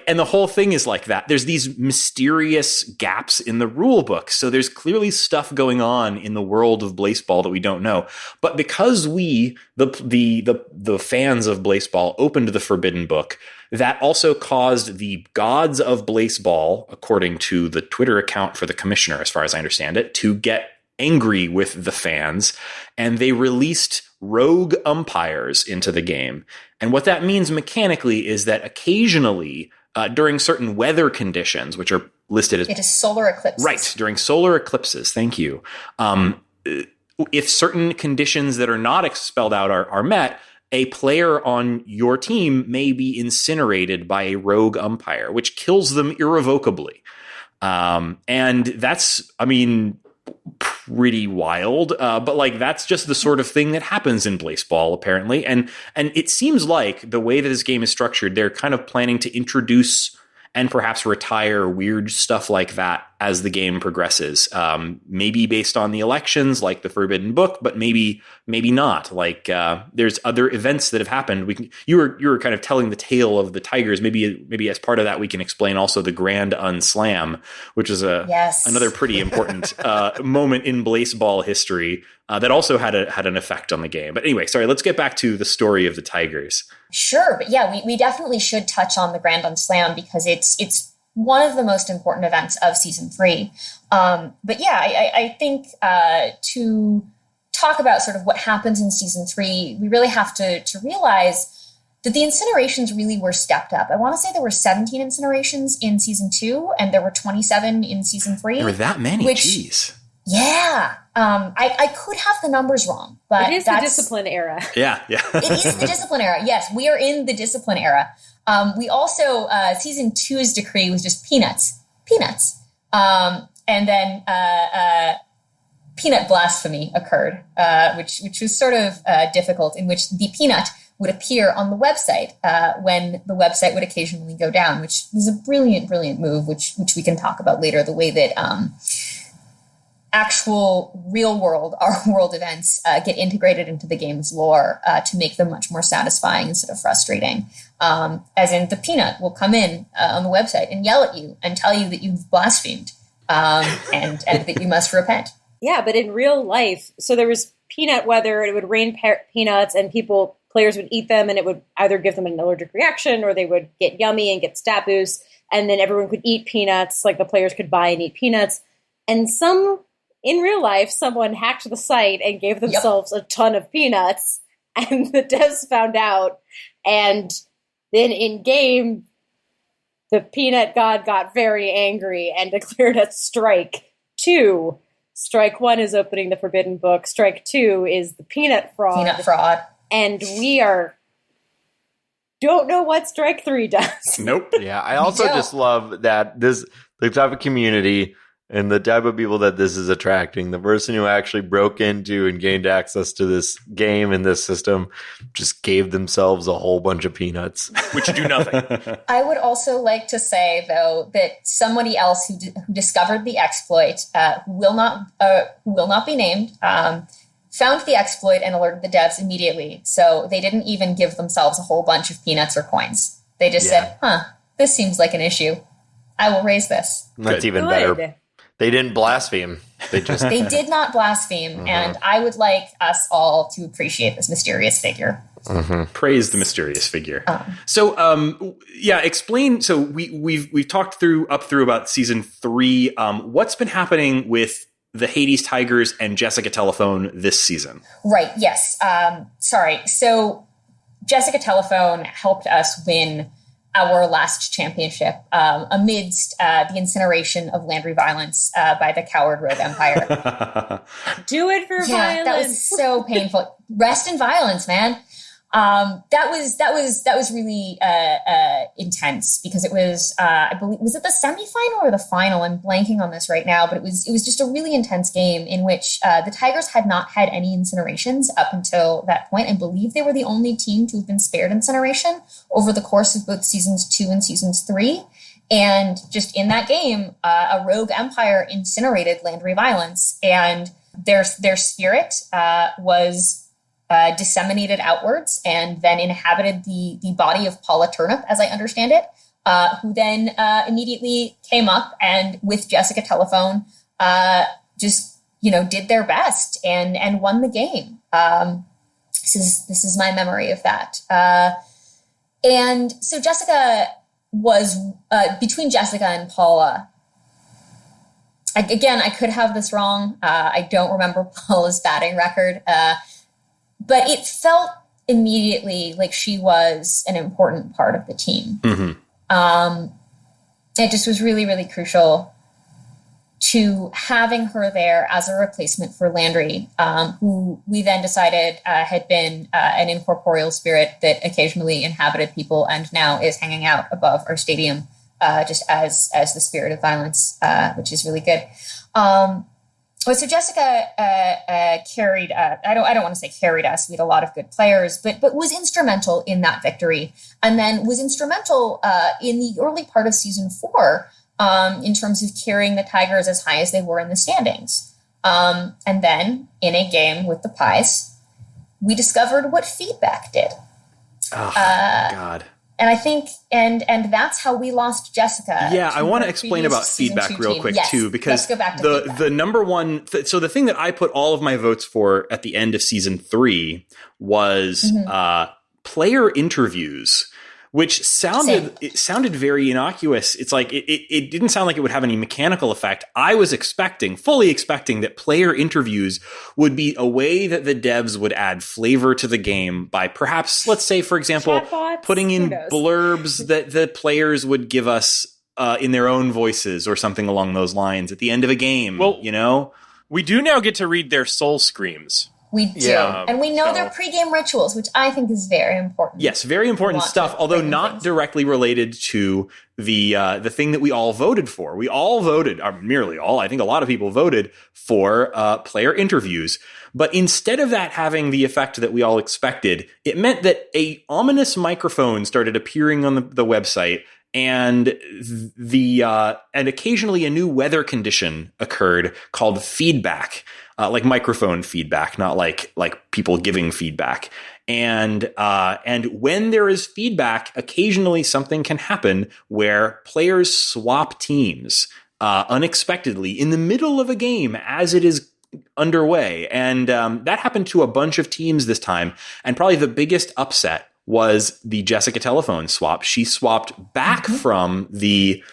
And the whole thing is like that. There's these mysterious gaps in the rule book. So there's clearly stuff going on in the world of Blaseball that we don't know. But because we, the fans of Blaseball, opened the Forbidden Book, that also caused the gods of Blaseball, according to the Twitter account for the commissioner, as far as I understand it, to get angry with the fans, and they released rogue umpires into the game. And what that means mechanically is that occasionally, during certain weather conditions, which are listed as... It is solar eclipses. Right, during solar eclipses, thank you. If certain conditions that are not spelled out are met, a player on your team may be incinerated by a rogue umpire, which kills them irrevocably. And that's, I mean, pretty wild. But like, that's just the sort of thing that happens in Blaseball, apparently. And it seems like the way that this game is structured, they're kind of planning to introduce and perhaps retire weird stuff like that as the game progresses. Maybe based on the elections, like the Forbidden Book, but maybe not. Like there's other events that have happened. You were kind of telling the tale of the Tigers. Maybe as part of that, we can explain also the Grand Unslam, which is another pretty important moment in Blaseball history that also had an effect on the game. But anyway, sorry, let's get back to the story of the Tigers. Sure, but yeah, we definitely should touch on the Grand Unslam because it's one of the most important events of season 3. But yeah, I think to talk about sort of what happens in season 3, we really have to realize that the incinerations really were stepped up. I want to say there were 17 incinerations in season 2, and there were 27 in season 3. There were that many? Jeez. Yeah. I could have the numbers wrong, but it is the discipline era. Yeah. It is the discipline era. Yes, we are in the discipline era. We also, season 2's decree was just peanuts. And then peanut blasphemy occurred, which was sort of difficult, in which the peanut would appear on the website when the website would occasionally go down, which was a brilliant move, which we can talk about later, the way that actual real world, our world events get integrated into the game's lore to make them much more satisfying instead of frustrating. As in, the peanut will come in on the website and yell at you and tell you that you've blasphemed and that you must repent. Yeah, but in real life, so there was peanut weather, it would rain peanuts, and players would eat them, and it would either give them an allergic reaction or they would get yummy and get stat boosts, and then everyone could eat peanuts, like the players could buy and eat peanuts. And in real life, someone hacked the site and gave themselves a ton of peanuts, and the devs found out, and then in-game, the peanut god got very angry and declared a strike 2. Strike 1 is opening the Forbidden Book. Strike 2 is the peanut fraud. And we don't know what Strike 3 does. Nope. Yeah, I also just love that the type of community and the type of people that this is attracting. The person who actually broke into and gained access to this game and this system just gave themselves a whole bunch of peanuts. Which do nothing. I would also like to say, though, that somebody else who discovered the exploit, who will not be named, found the exploit and alerted the devs immediately. So they didn't even give themselves a whole bunch of peanuts or coins. They just said, this seems like an issue. I will raise this. That's even better. They didn't blaspheme. They did not blaspheme, and I would like us all to appreciate this mysterious figure. Praise the mysterious figure. Explain. So we've talked up through about season 3. What's been happening with the Hades Tigers and Jessica Telephone this season? Right. Yes. Sorry. So Jessica Telephone helped us win our last championship amidst the incineration of Landry violence by the coward rogue empire. Do it for violence. That was so painful. Rest in violence, man. That was really intense because it was I believe, was it the semifinal or the final? I'm blanking on this right now, but it was just a really intense game in which the Tigers had not had any incinerations up until that point. I believe they were the only team to have been spared incineration over the course of both seasons 2 and seasons 3. And just in that game, a rogue empire incinerated Landry violence, and their spirit was disseminated outwards and then inhabited the body of Paula Turnip, as I understand it, who then immediately came up and with Jessica Telephone did their best and won the game. This is my memory of that. And so Jessica was between Jessica and Paula. again, I could have this wrong. I don't remember Paula's batting record, but it felt immediately like she was an important part of the team. It just was really, really crucial to having her there as a replacement for Landry, who we then decided had been an incorporeal spirit that occasionally inhabited people and now is hanging out above our stadium, just as the spirit of violence, which is really good. So Jessica carried. I don't want to say carried us. We had a lot of good players, but was instrumental in that victory, and then was instrumental in the early part of season 4. In terms of carrying the Tigers as high as they were in the standings. And then in a game with the Pies, we discovered what feedback did. Oh, God. And I think, and that's how we lost Jessica. Yeah, I want to explain about feedback real quick, too, because let's go back to the number one, so the thing that I put all of my votes for at the end of season 3 was player interviews, which sounded very innocuous. It's like it didn't sound like it would have any mechanical effect. I was fully expecting that player interviews would be a way that the devs would add flavor to the game by perhaps, let's say, for example, Chatbots? putting in blurbs that the players would give us in their own voices or something along those lines at the end of a game. Well, you know, we do now get to read their soul screams. We do. Yeah. And we know their pregame rituals, which I think is very important. Yes, very important stuff, although not directly related to the thing that we all voted for. We all voted, or nearly all, I think a lot of people voted for player interviews. But instead of that having the effect that we all expected, it meant that a ominous microphone started appearing on the website, and and occasionally a new weather condition occurred called feedback. Like microphone feedback, not like people giving feedback. And when there is feedback, occasionally something can happen where players swap teams unexpectedly in the middle of a game as it is underway. And that happened to a bunch of teams this time. And probably the biggest upset was the Jessica telephone swap. She swapped back from the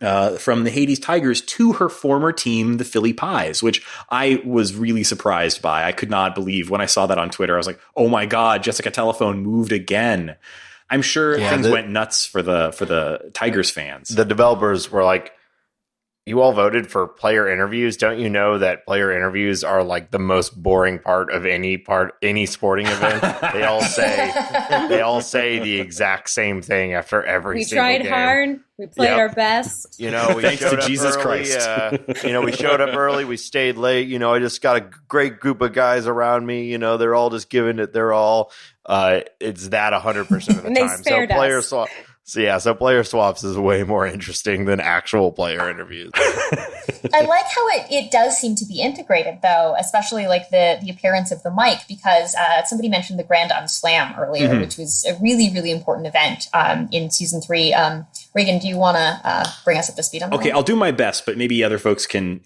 Hades Tigers to her former team, the Philly Pies, which I was really surprised by. I could not believe when I saw that on Twitter. I was like, oh my God, Jessica Telephone moved again. I'm sure things went nuts for the Tigers fans. The developers were like, you all voted for player interviews. Don't you know that player interviews are like the most boring part of any sporting event? They all say the exact same thing after every single game. We tried hard. We played our best. You know, we Thanks showed to up Jesus early, Christ. We showed up early. We stayed late. You know, I just got a great group of guys around me. You know, they're all just giving it their all. It's that 100% of the And they time. spared us. So player swaps is way more interesting than actual player interviews. I like how it does seem to be integrated, though, especially like the appearance of the mic, because somebody mentioned the Grand Slam earlier, which was a really, really important event in season 3. Reagan, do you want to bring us up to speed on that? Okay, I'll do my best, but maybe other folks can.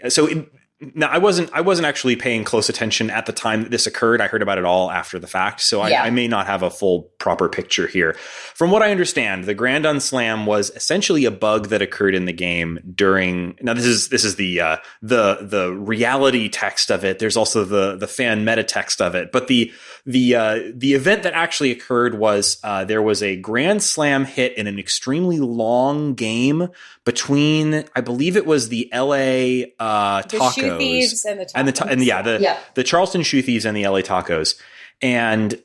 Now, I wasn't actually paying close attention at the time that this occurred. I heard about it all after the fact, so I may not have a full proper picture here. From what I understand, the Grand Unslam was essentially a bug that occurred in the game during. Now, this is the reality text of it. There's also the fan meta text of it, but the event that actually occurred was there was a Grand Slam hit in an extremely long game between, I believe it was the LA Tacos. Shoe Thieves and the Tacos. The Charleston Shoe Thieves and the LA Tacos. And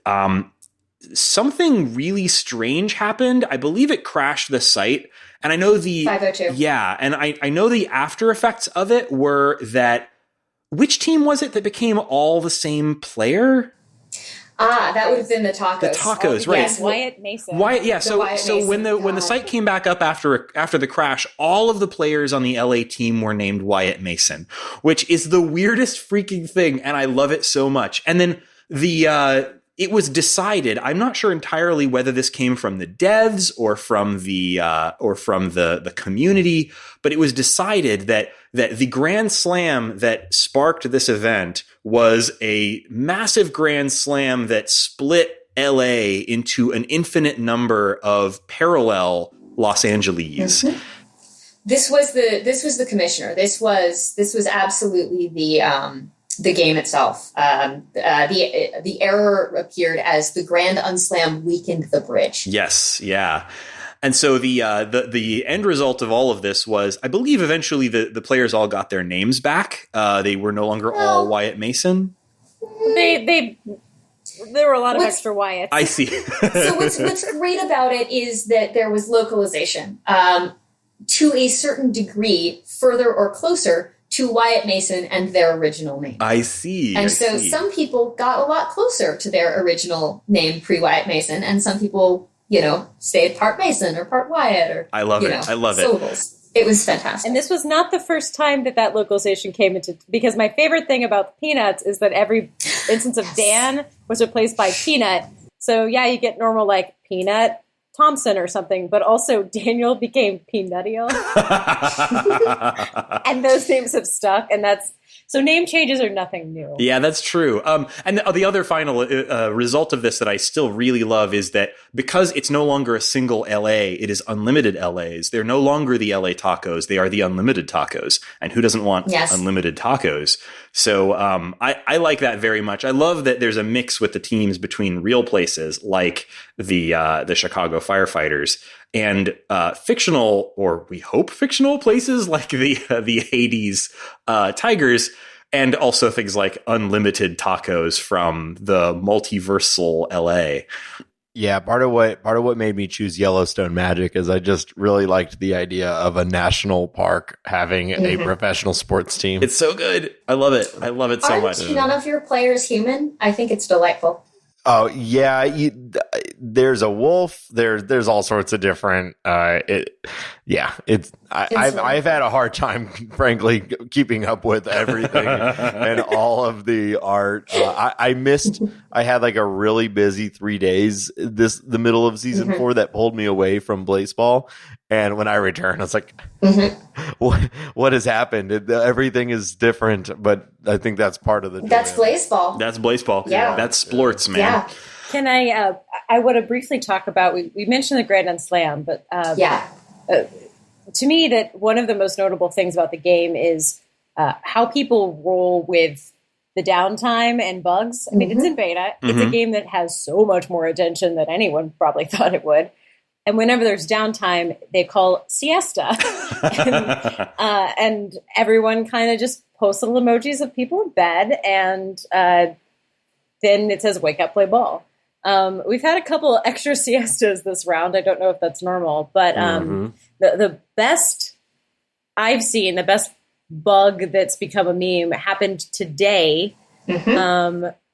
something really strange happened. I believe it crashed the site. And I know 502. Yeah, and I know the after effects of it were that, which team was it that became all the same player? That would have been the Tacos. The Tacos, right? Yes, Wyatt Mason. So when the site came back up after the crash, all of the players on the LA team were named Wyatt Mason, which is the weirdest freaking thing, and I love it so much. And then it was decided. I'm not sure entirely whether this came from the devs or from the community, but it was decided that the Grand Slam that sparked this event was a massive Grand Slam that split LA into an infinite number of parallel Los Angeles. This was the commissioner. This was absolutely the game itself. The error appeared as the Grand Unslam weakened the bridge. Yes, yeah. And so the end result of all of this was, I believe, eventually the players all got their names back. They were no longer all Wyatt Mason. There were a lot of extra Wyatts. I see. So what's great about it is that there was localization to a certain degree, further or closer to Wyatt Mason and their original name. I see. And so some people got a lot closer to their original name pre-Wyatt Mason, and some people, stayed part Mason or part Wyatt or I love it. I love syllables. It was fantastic. And this was not the first time that localization came into, because my favorite thing about the Peanuts is that every instance of Dan was replaced by Peanut. So yeah, you get normal like Peanut Thompson or something, but also Daniel became Peanuttial. And those names have stuck, and so name changes are nothing new. Yeah, that's true. And the other final result of this that I still really love is that because it's no longer a single LA, it is unlimited LAs. They're no longer the LA tacos. They are the unlimited tacos. And who doesn't want unlimited tacos? So I like that very much. I love that there's a mix with the teams between real places like the Chicago Firefighters and fictional, or we hope fictional places like the Hades Tigers, and also things like unlimited tacos from the multiversal LA. Yeah, part of what made me choose Yellowstone Magic is I just really liked the idea of a national park having a professional sports team. It's so good. I love it. I love it so much. Aren't none of your players human? I think it's delightful. Oh yeah, there's a wolf. There's all sorts of different. I've had a hard time, frankly, keeping up with everything and all of the art. I had like a really busy 3 days the middle of season 4 that pulled me away from Blaseball. And when I returned, I was like, what has happened? Everything is different, but I think that's part of the joy. That's Blaseball. That's Blaseball. Yeah. That's splorts, man. Yeah. Can I want to briefly talk about, we mentioned the Grand Unslam, but to me, that one of the most notable things about the game is how people roll with the downtime and bugs. I mean, it's in beta. It's a game that has so much more attention than anyone probably thought it would. And whenever there's downtime, they call siesta. And everyone kind of just posts little emojis of people in bed, and then it says, wake up, play ball. We've had a couple extra siestas this round. I don't know if that's normal, but the best I've seen, the best bug that's become a meme happened today.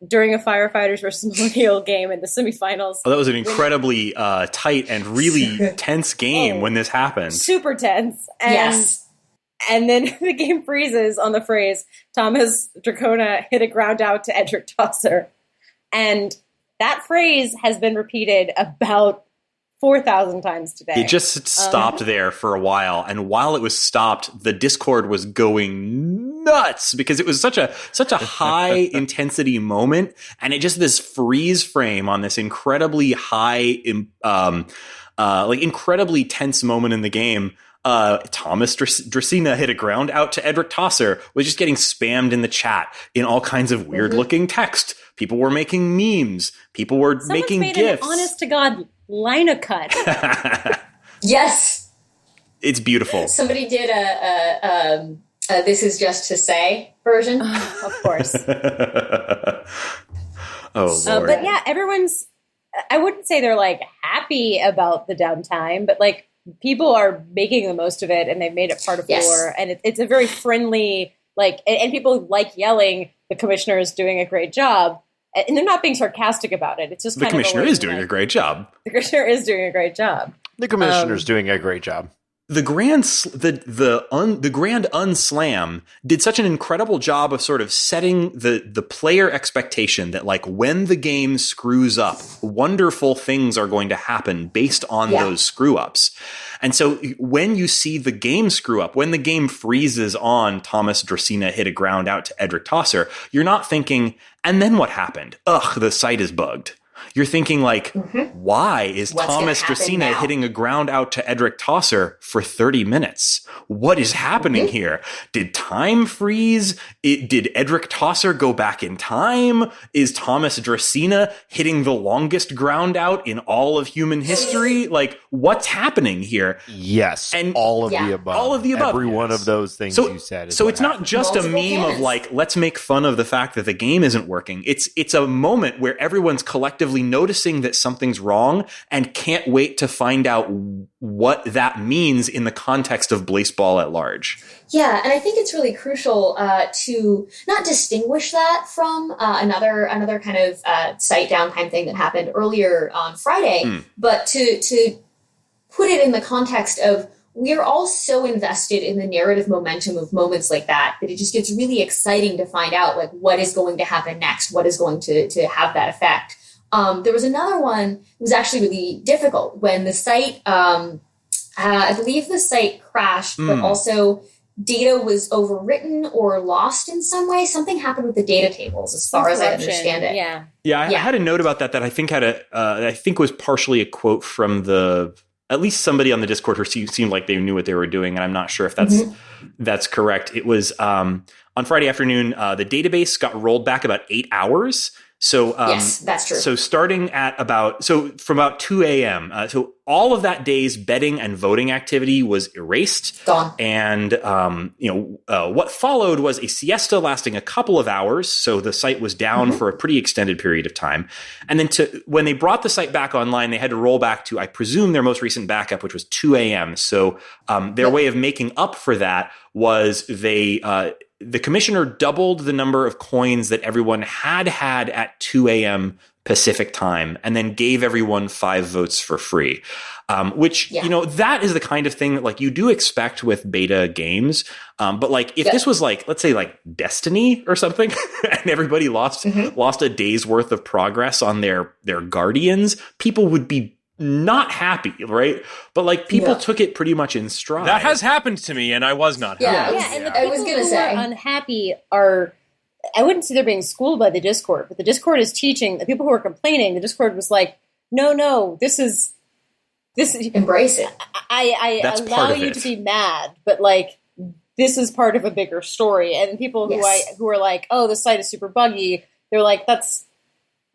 During a Firefighters versus Millennial game in the semifinals. Oh, that was an incredibly tight and really tense game when this happened. Super tense. And then the game freezes on the phrase, Thomas Dracona hit a ground out to Edric Tosser. And that phrase has been repeated about 4,000 times today. It just stopped there for a while, and while it was stopped, the Discord was going nuts because it was such a high intensity moment, and it just this freeze frame on this incredibly high, incredibly tense moment in the game. Thomas Dracena hit a ground out to Edric Tosser was just getting spammed in the chat in all kinds of weird looking text. People were making memes. People were making GIFs. An honest to God line of cut. Yes. It's beautiful. Somebody did a This Is Just to Say version. Of course. Oh, Lord. But yeah, I wouldn't say they're like happy about the downtime, but like people are making the most of it, and they've made it part of lore, and it's a very friendly, like, and people like yelling, the commissioner is doing a great job. And they're not being sarcastic about it. It's just the commissioner is doing a great job. The commissioner is doing a great job. The commissioner's doing a great job. The Grand Unslam did such an incredible job of sort of setting the player expectation that, like, when the game screws up, wonderful things are going to happen based on those screw ups. And so when you see the game screw up, when the game freezes on Thomas Dracena hit a ground out to Edric Tosser, you're not thinking, and then what happened? Ugh, the site is bugged. You're thinking like, why is What's Thomas gonna happen Dracena now? hitting a ground out to Edric Tosser for 30 minutes? What is happening here? Did time freeze? Did Edric Tosser go back in time? Is Thomas Dracena hitting the longest ground out in all of human history? Like, what's happening here? Yes, And- all of Yeah. the above. All of the above, Every one yes. of those things So, you said. Is so what it's not happened. just a Multiple meme of canons. like, let's make fun of the fact that the game isn't working. It's a moment where everyone's collectively noticing that something's wrong and can't wait to find out what that means in the context of Blaseball at large. Yeah, and I think it's really crucial to not distinguish that from another kind of site downtime thing that happened earlier on Friday, but to put it in the context of we're all so invested in the narrative momentum of moments like that it just gets really exciting to find out like what is going to happen next, what is going to have that effect. There was another one that was actually really difficult when the site, I believe the site crashed, but also data was overwritten or lost in some way. Something happened with the data tables, as far as I understand it. Yeah. Yeah, I Yeah. had a note about that I think I think was partially a quote from at least somebody on the Discord who seemed like they knew what they were doing, and I'm not sure if that's correct. It was on Friday afternoon. The database got rolled back about 8 hours. So Yes, that's true. So starting at from about 2 a.m. So all of that day's betting and voting activity was erased. Gone. And what followed was a siesta lasting a couple of hours. So the site was down for a pretty extended period of time. And then when they brought the site back online, they had to roll back to, I presume, their most recent backup, which was 2 a.m. So their way of making up for that was the commissioner doubled the number of coins that everyone had at 2 a.m. Pacific time, and then gave everyone 5 votes for free. Which, that is the kind of thing that like you do expect with beta games. But like if this was like, let's say like Destiny or something, and everybody lost a day's worth of progress on their Guardians, people would be not happy, right? But like people took it pretty much in stride. That has happened to me, and I was not happy. Yeah, and the I people was gonna who say. are unhappy are, I wouldn't say they're being schooled by the Discord, but the Discord is teaching, the people who are complaining, the Discord was like, no, this is Embrace it. I That's part allow of you it. to be mad, but like, this is part of a bigger story. And people who are like, oh, the site is super buggy, they're like,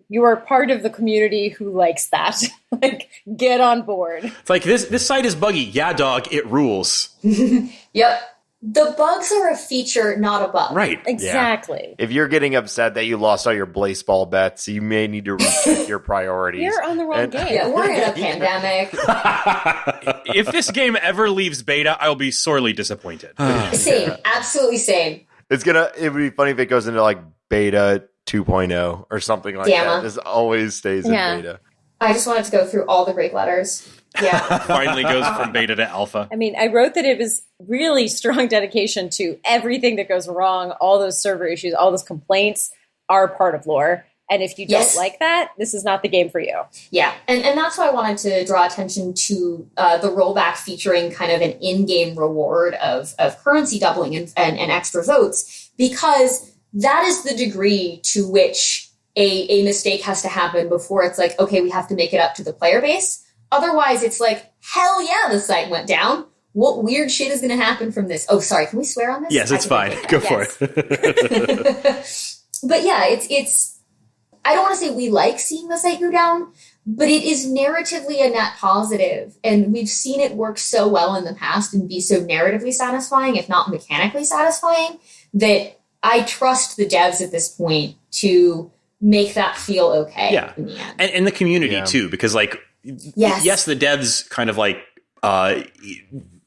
you are part of the community who likes that. Like, get on board. It's like this site is buggy. Yeah, dog, it rules. Yep. The bugs are a feature, not a bug. Right. Exactly. If you're getting upset that you lost all your Blaseball bets, you may need to recheck your priorities. You're on the wrong game. Yeah, we're in a pandemic. If this game ever leaves beta, I'll be sorely disappointed. Same. Absolutely same. It would be funny if it goes into like beta 2.0 or something like Gamma. that. This always stays in beta. I just wanted to go through all the Greek letters. Yeah. Finally goes from beta to alpha. I mean, I wrote that it was really strong dedication to everything that goes wrong, all those server issues, all those complaints are part of lore. And if you don't like that, this is not the game for you. Yeah, and that's why I wanted to draw attention to the rollback featuring kind of an in-game reward of currency doubling and extra votes, because that is the degree to which a mistake has to happen before it's like, okay, we have to make it up to the player base. Otherwise, it's like, hell yeah, the site went down. What weird shit is going to happen from this? Oh, sorry, can we swear on this? Yes, it's fine. Go for it. But yeah, it's. I don't want to say we like seeing the site go down, but it is narratively a net positive, and we've seen it work so well in the past and be so narratively satisfying, if not mechanically satisfying, that I trust the devs at this point to make that feel okay. Yeah, in the end. and the community too, because like, yes, the devs kind of like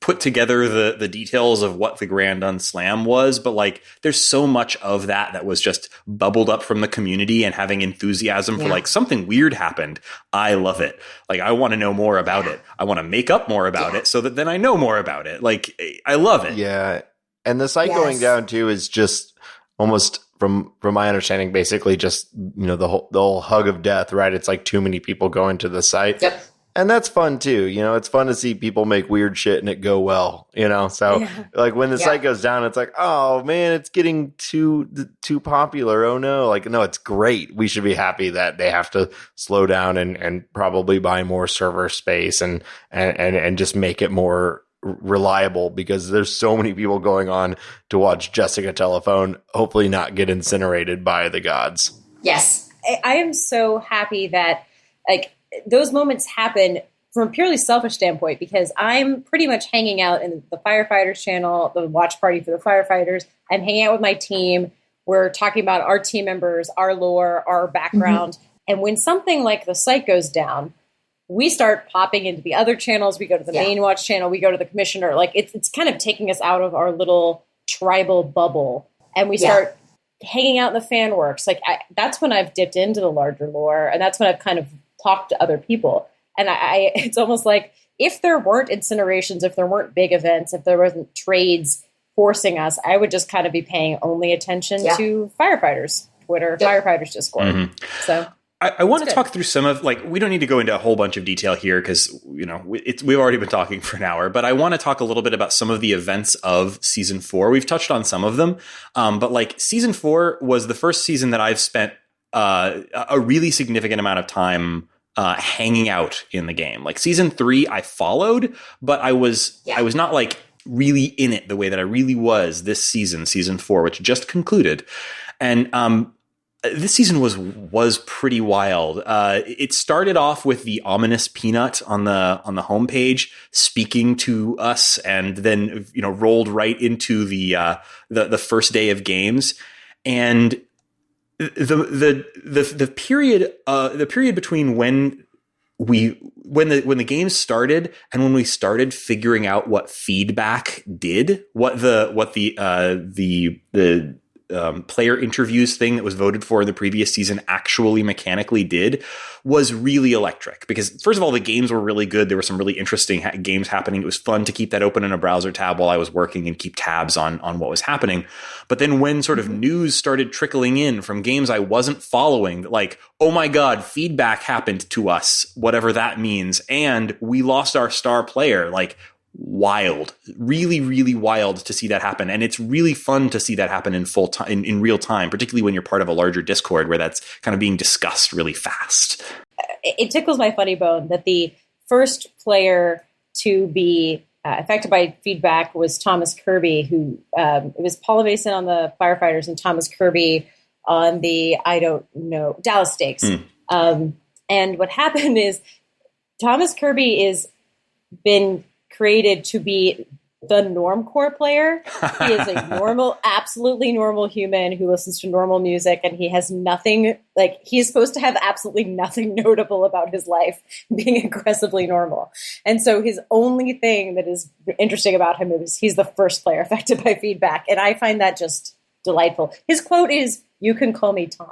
put together the details of what the Grand Unslam was, but like there's so much of that was just bubbled up from the community and having enthusiasm for like something weird happened. I love it. Like I want to know more about it. I want to make up more about it so that then I know more about it. Like I love it. Yeah. And the site going down too is just almost from my understanding, basically just, the whole hug of death, right? It's like too many people going to the site. Yep. And that's fun too. You know, it's fun to see people make weird shit and it go well, you know? So like when the site goes down, it's like, oh man, it's getting too popular. Oh no. Like, no, it's great. We should be happy that they have to slow down and probably buy more server space and just make it more reliable, because there's so many people going on to watch Jessica Telephone hopefully not get incinerated by the gods. Yes. I am so happy that like those moments happen from a purely selfish standpoint, because I'm pretty much hanging out in the firefighters channel, the watch party for the firefighters. I'm hanging out with my team. We're talking about our team members, our lore, our background. Mm-hmm. And when something like the site goes down, we start popping into the other channels. We go to the main watch channel. We go to the commissioner. Like it's kind of taking us out of our little tribal bubble, and we start hanging out in the fan works. Like that's when I've dipped into the larger lore, and that's when I've kind of talked to other people. And I it's almost like if there weren't incinerations, if there weren't big events, if there wasn't trades forcing us, I would just kind of be paying only attention to firefighters Twitter, firefighters Discord. Mm-hmm. So I want to talk through some of, like, we don't need to go into a whole bunch of detail here because, you know, we've already been talking for an hour, but I want to talk a little bit about some of the events of season 4. We've touched on some of them, but like season 4 was the first season that I've spent a really significant amount of time hanging out in the game. Like season 3, I followed, but I was not like really in it the way that I really was this season 4, which just concluded. And this season was pretty wild. It started off with the ominous peanut on the homepage speaking to us, and then rolled right into the first day of games. And the period between when the game started and when we started figuring out what feedback did, what the player interviews thing that was voted for in the previous season actually mechanically did, was really electric. Because first of all, the games were really good. There were some really interesting games happening. It was fun to keep that open in a browser tab while I was working and keep tabs on what was happening. But then when sort of news started trickling in from games I wasn't following, like, oh my God, feedback happened to us, whatever that means, and we lost our star player, like, wild, really, really wild to see that happen. And it's really fun to see that happen in full time, in real time, particularly when you're part of a larger Discord where that's kind of being discussed really fast. It tickles my funny bone that the first player to be affected by feedback was Thomas Kirby, who it was Paula Mason on the firefighters and Thomas Kirby on the, I don't know, Dallas Stakes. And what happened is Thomas Kirby is been created to be the normcore player. He is a normal, absolutely normal human who listens to normal music, and he has nothing, like, he's supposed to have absolutely nothing notable about his life, being aggressively normal. And so his only thing that is interesting about him is he's the first player affected by feedback. And I find that just delightful. His quote is, "You can call me Tom."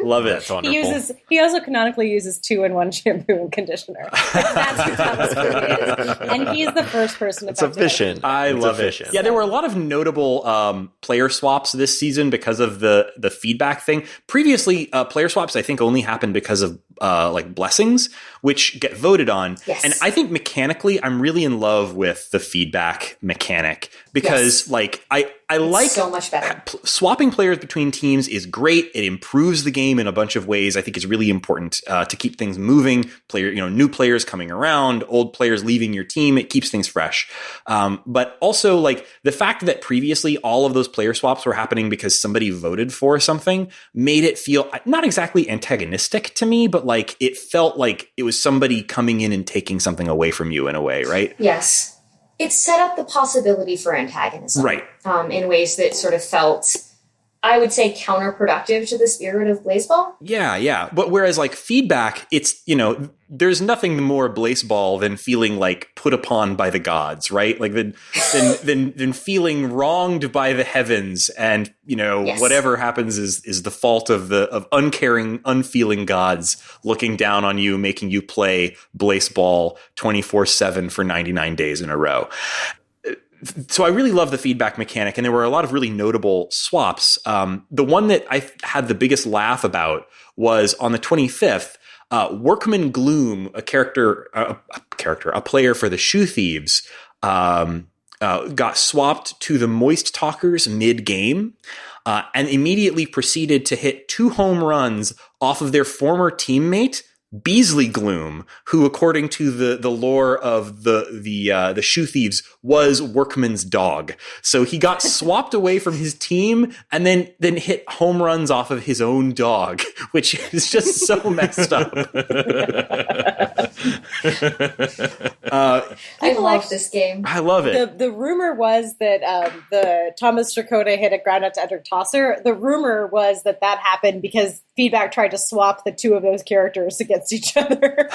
Love it. That's wonderful. He also canonically uses 2-in-1 shampoo and conditioner. Like, that's who Thomas Kirby is. And he's the first person to. It's efficient. I love it. Yeah, there were a lot of notable player swaps this season because of the feedback thing. Previously, player swaps I think only happened because of like blessings, which get voted on. Yes. And I think mechanically, I'm really in love with the feedback mechanic because like I like so much better. Swapping players between teams is great. It improves the game in a bunch of ways. I think it's really important to keep things moving. New players coming around, old players leaving your team. It keeps things fresh. But also, like, the fact that previously all of those player swaps were happening because somebody voted for something made it feel not exactly antagonistic to me, but like it felt like it was somebody coming in and taking something away from you in a way, right? Yes. It set up the possibility for antagonism. Right. In ways that sort of felt, I would say, counterproductive to the spirit of Blaseball. Yeah. But whereas like feedback, it's, there's nothing more Blaseball than feeling like put upon by the gods, right? Like than feeling wronged by the heavens, and whatever happens is the fault of uncaring, unfeeling gods looking down on you, making you play Blaseball 24/7 for 99 days in a row. So I really love the feedback mechanic, and there were a lot of really notable swaps. The one that I had the biggest laugh about was on the 25th. Workman Gloom, a player for the Shoe Thieves, got swapped to the Moist Talkers mid-game, and immediately proceeded to hit 2 home runs off of their former teammate, Beasley Gloom, who, according to the lore of the Shoe Thieves, was Workman's dog. So he got swapped away from his team and then hit home runs off of his own dog, which is just so messed up. I love this game. I love it. The rumor was that the Thomas Chakotay hit a ground out to Edric Tosser. The rumor was that happened because Feedback tried to swap the 2 of those characters against each other.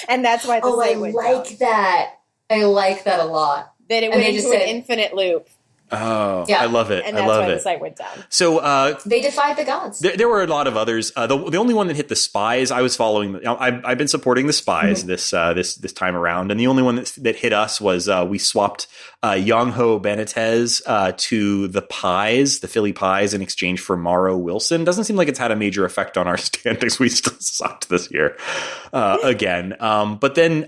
And that's why the site went down. That. I like that a lot. That it went into an infinite loop. Oh, yeah. I love it. And that's why the site went down. So they defied the gods. There were a lot of others. The only one that hit the Spies, I was following. I've been supporting the Spies this time around, and the only one that hit us was we swapped Young-Ho Benitez to the Pies, the Philly Pies, in exchange for Morrow Wilson. Doesn't seem like it's had a major effect on our standings. We still sucked this year again. But then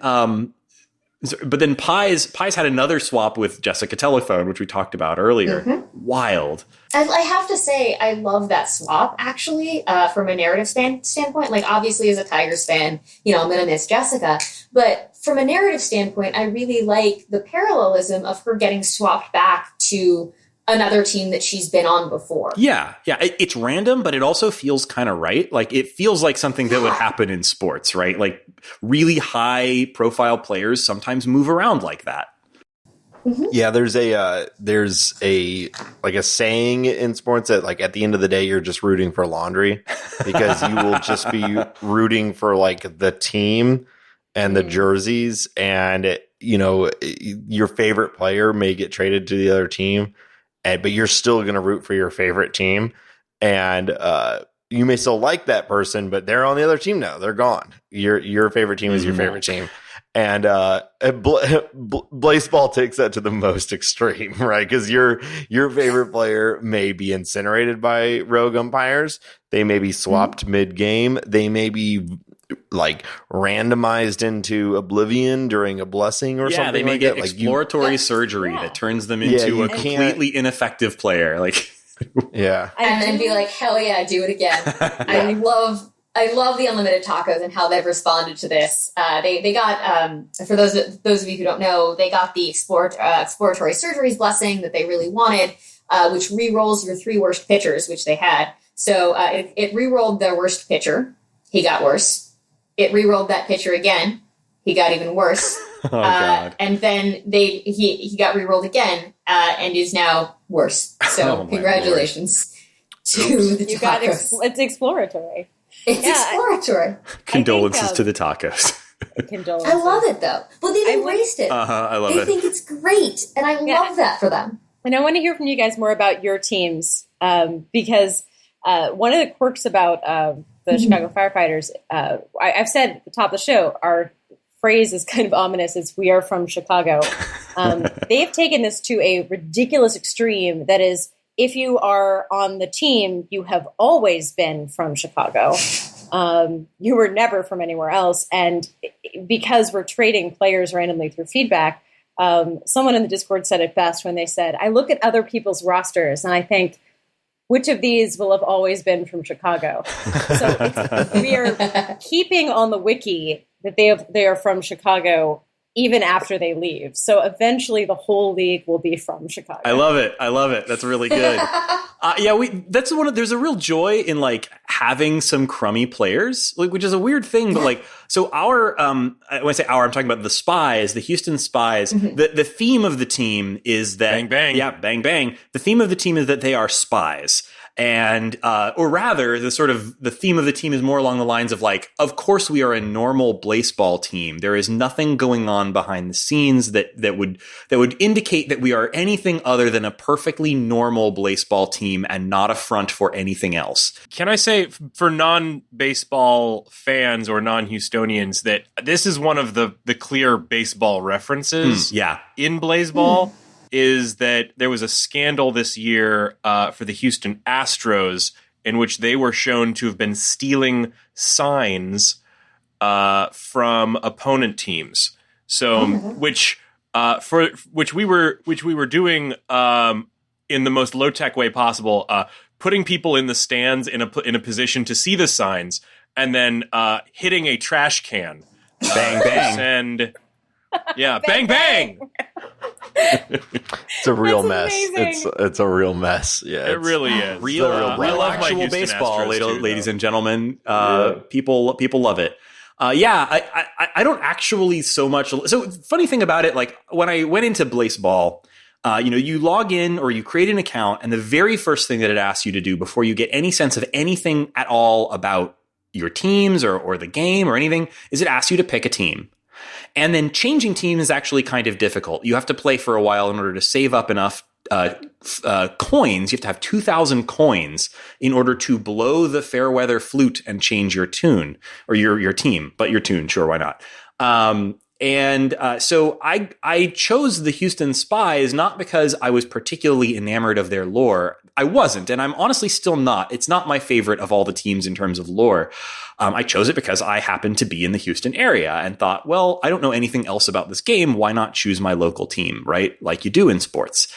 Pies had another swap with Jessica Telephone, which we talked about earlier. Wild. I have to say, I love that swap, actually, from a narrative standpoint. Like, obviously, as a Tigers fan, I'm going to miss Jessica. But from a narrative standpoint, I really like the parallelism of her getting swapped back to another team that she's been on before. Yeah. It's random, but it also feels kind of right. Like, it feels like something that would happen in sports, right? Like, really high profile players sometimes move around like that. Yeah, there's a saying in sports that, like, at the end of the day, you're just rooting for Landry, because you will just be rooting for, like, the team and the jerseys, and your favorite player may get traded to the other team, but you're still going to root for your favorite team. And you may still like that person, but they're on the other team now. They're gone. Your favorite team is your favorite team. And Blaseball takes that to the most extreme, right? Because your favorite player may be incinerated by rogue umpires. They may be swapped mid-game. They may be like randomized into oblivion during a blessing or something. Yeah, they may like get that. exploratory surgery that turns them into a completely ineffective player. Like, yeah, and then be like, hell yeah, do it again. I love the unlimited tacos and how they've responded to this. They got for those of you who don't know, they got the exploratory surgeries blessing that they really wanted, which re-rolls your 3 worst pitchers, which they had. So it re-rolled their worst pitcher. He got worse. It re-rolled that pitcher again. He got even worse. God. And then he got re-rolled again and is now worse. So congratulations to the tacos. It's exploratory. It's exploratory. Condolences to the tacos. Condolences. I love it, though. But they've embraced it. I love they it. think it's great, and I love that for them. And I want to hear from you guys more about your teams, because one of the quirks about the Chicago Firefighters, I've said at the top of the show, our phrase is kind of ominous. It's "we are from Chicago." They have taken this to a ridiculous extreme. That is, if you are on the team, you have always been from Chicago. You were never from anywhere else. And because we're trading players randomly through feedback, someone in the Discord said it best when they said, I look at other people's rosters and I think, which of these will have always been from Chicago? So we are keeping on the wiki that they are from Chicago even after they leave. So eventually the whole league will be from Chicago. I love it. That's really good. There's a real joy in like having some crummy players, like, which is a weird thing, but like, so our, when I say our, I'm talking about the Spies, the Houston Spies. The theme of the team is that bang, bang. Yeah. Bang, bang. The theme of the team is that they are spies. And, or rather, the theme of the team is more along the lines of like, of course we are a normal Blaseball team. There is nothing going on behind the scenes that would indicate that we are anything other than a perfectly normal Blaseball team and not a front for anything else. Can I say for non-baseball fans or non-Houstonians that this is one of the clear baseball references in Blaseball? Is that there was a scandal this year for the Houston Astros in which they were shown to have been stealing signs from opponent teams. So, which we were doing in the most low tech way possible, putting people in the stands in a position to see the signs, and then hitting a trash can. Bang bang. And bang bang. It's a real mess. Amazing. It's a real mess. Yeah, It really is. Real I love my actual Houston baseball, Astros too, ladies though. and gentlemen. People love it. I don't actually so much. So funny thing about it, like when I went into Blaseball, you log in or you create an account, and the very first thing that it asks you to do before you get any sense of anything at all about your teams or the game or anything is it asks you to pick a team. And then changing teams is actually kind of difficult. You have to play for a while in order to save up enough coins. You have to have 2,000 coins in order to blow the fair weather flute and change your tune or your team, but your tune, sure, why not? So I chose the Houston Spies not because I was particularly enamored of their lore. I wasn't, and I'm honestly still not. It's not my favorite of all the teams in terms of lore. I chose it because I happened to be in the Houston area and thought, well, I don't know anything else about this game. Why not choose my local team, right? Like you do in sports.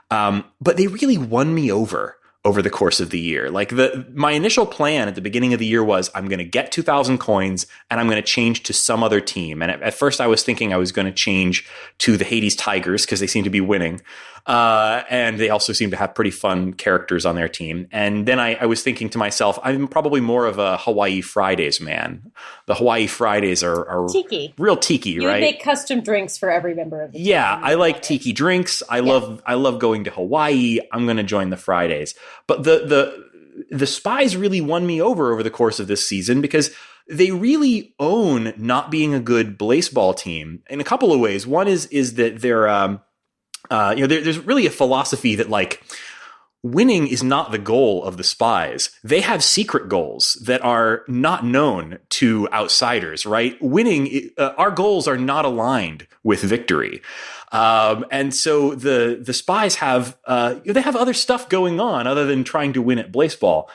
But they really won me over the course of the year. Like my initial plan at the beginning of the year was I'm going to get 2,000 coins and I'm going to change to some other team. And at first I was thinking I was going to change to the Hades Tigers because they seem to be winning. And they also seem to have pretty fun characters on their team. And then I was thinking to myself, I'm probably more of a Hawaii Fridays man. The Hawaii Fridays are Tiki. Real tiki, You right? would make custom drinks for every member of the team. Yeah, I like tiki drinks. I love going to Hawaii. I'm going to join the Fridays. But the Spies really won me over the course of this season because they really own not being a good Blaseball team in a couple of ways. One is that they're there's really a philosophy that like winning is not the goal of the Spies. They have secret goals that are not known to outsiders, right? Winning, our goals are not aligned with victory. And so the Spies have, they have other stuff going on other than trying to win at Blaseball.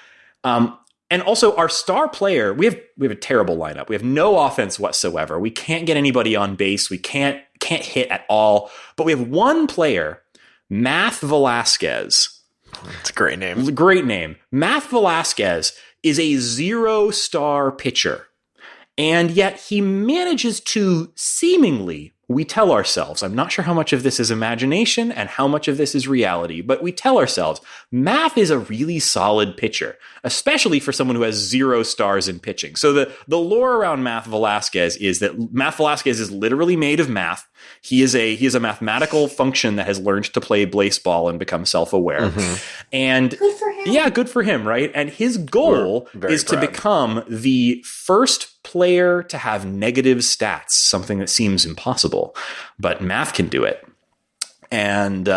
And also our star player, we have a terrible lineup. We have no offense whatsoever. We can't get anybody on base. We can't hit at all. But we have one player, Math Velasquez. It's a great name. It's a great name. Math Velasquez is a 0-star pitcher. And yet he manages to seemingly, we tell ourselves, I'm not sure how much of this is imagination and how much of this is reality, but we tell ourselves, Math is a really solid pitcher, especially for someone who has 0 stars in pitching. So the lore around Math Velasquez is that Math Velasquez is literally made of math. He is a mathematical function that has learned to play Blaseball and become self-aware. And Good for him. yeah, good for him, right? And his goal is to become the first player to have negative stats, something that seems impossible, but Math can do it. And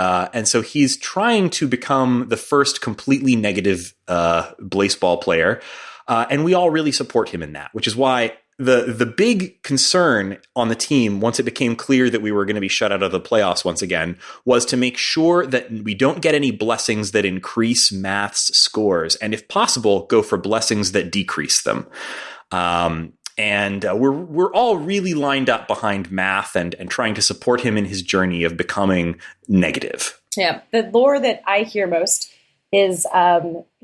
so he's trying to become the first completely negative Blaseball player. And we all really support him in that, which is why the big concern on the team, once it became clear that we were going to be shut out of the playoffs once again, was to make sure that we don't get any blessings that increase Math's scores. And if possible, go for blessings that decrease them. And we're all really lined up behind Math and trying to support him in his journey of becoming negative. Yeah, the lore that I hear most is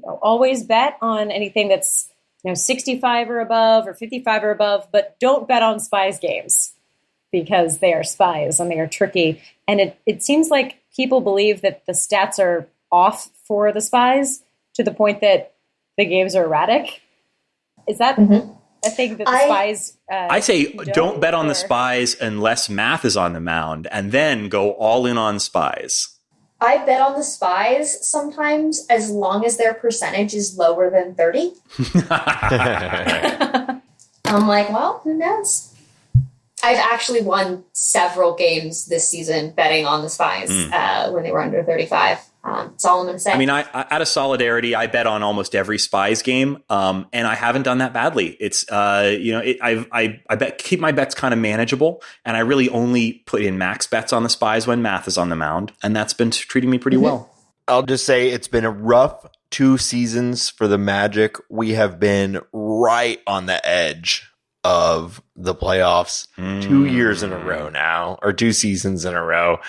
always bet on anything that's 65 or above or 55 or above, but don't bet on Spies games because they are spies and they are tricky. And it seems like people believe that the stats are off for the Spies to the point that the games are erratic. Is that a thing that the Spies... I say don't bet on the Spies unless Math is on the mound, and then go all in on Spies. I bet on the Spies sometimes as long as their percentage is lower than 30. I'm like, well, who knows? I've actually won several games this season betting on the Spies when they were under 35. That's all I'm going to say. I mean, I out of solidarity, I bet on almost every Spies game, and I haven't done that badly. It's I keep my bets kind of manageable, and I really only put in max bets on the Spies when Math is on the mound, and that's been treating me pretty well. I'll just say it's been a rough 2 seasons for the Magic, we have been right on the edge of the playoffs 2 years in a row now, or 2 seasons in a row.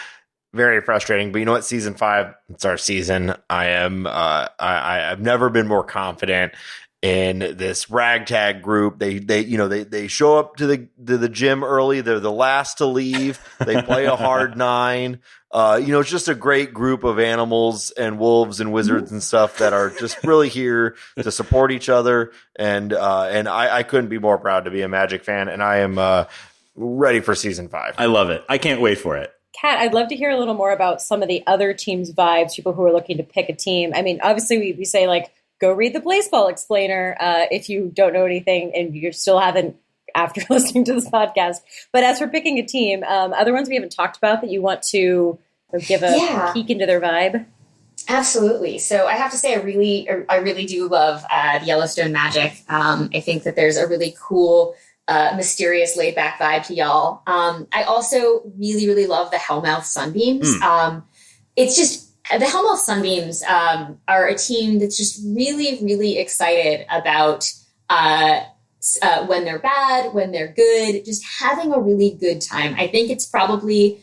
Very frustrating, but you know what? Season 5, it's our season. I've never been more confident in this ragtag group. They show up to the gym early. They're the last to leave. They play a hard 9. It's just a great group of animals and wolves and wizards and stuff that are just really here to support each other. And I couldn't be more proud to be a Magic fan. And I am ready for season 5. I love it. I can't wait for it. Kat, I'd love to hear a little more about some of the other teams' vibes, people who are looking to pick a team. I mean, obviously we say, like, go read the Blaseball explainer if you don't know anything and you still haven't after listening to this podcast. But as for picking a team, other ones we haven't talked about that you want to give a peek into their vibe? Absolutely. So I have to say, I really do love the Yellowstone Magic. I think that there's a really cool, mysterious, laid-back vibe to y'all. I also really, really love the Hellmouth Sunbeams. It's just the Hellmouth Sunbeams are a team that's just really, really excited about when they're bad, when they're good, just having a really good time. I think it's probably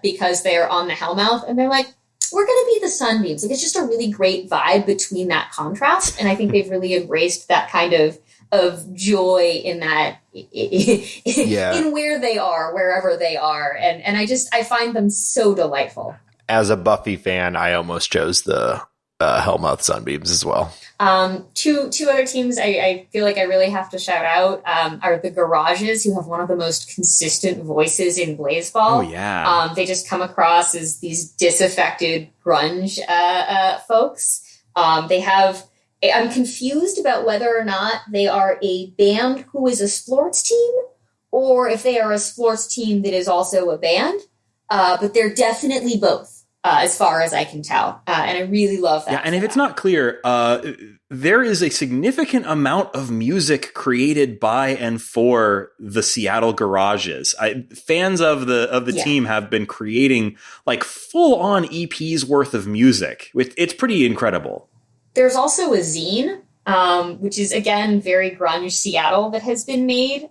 because they're on the Hellmouth and they're like, we're going to be the Sunbeams. Like, it's just a really great vibe between that contrast. And I think they've really embraced that kind of joy in that, in where they are, wherever they are. And I find them so delightful. As a Buffy fan, I almost chose the Hellmouth Sunbeams as well. Two other teams I feel like I really have to shout out are the Garages, who have one of the most consistent voices in Blaseball. Oh, yeah. They just come across as these disaffected grunge folks. I'm confused about whether or not they are a band who is a sports team or if they are a sports team that is also a band. But they're definitely both. As far as I can tell. And I really love that. Yeah, and if it's not clear, there is a significant amount of music created by and for the Seattle Garages. Fans of the team have been creating like full-on EPs worth of music. It's pretty incredible. There's also a zine, which is, again, very grunge Seattle, that has been made.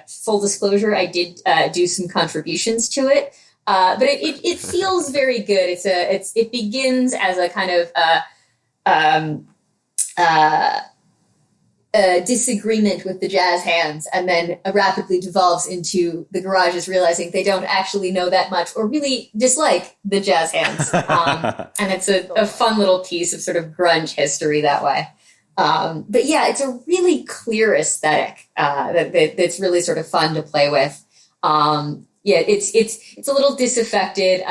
Full disclosure, I did do some contributions to it. But it feels very good. It begins as a kind of disagreement with the jazz hands, and then rapidly devolves into the Garages realizing they don't actually know that much or really dislike the jazz hands. And it's a fun little piece of sort of grunge history that way. But yeah, it's a really clear aesthetic that's really sort of fun to play with. Yeah, it's a little disaffected.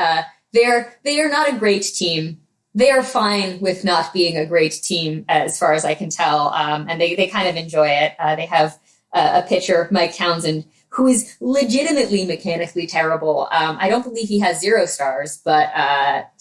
They are not a great team. They are fine with not being a great team, as far as I can tell. And they kind of enjoy it. They have a pitcher, Mike Townsend, who is legitimately mechanically terrible. I don't believe he has 0 stars, but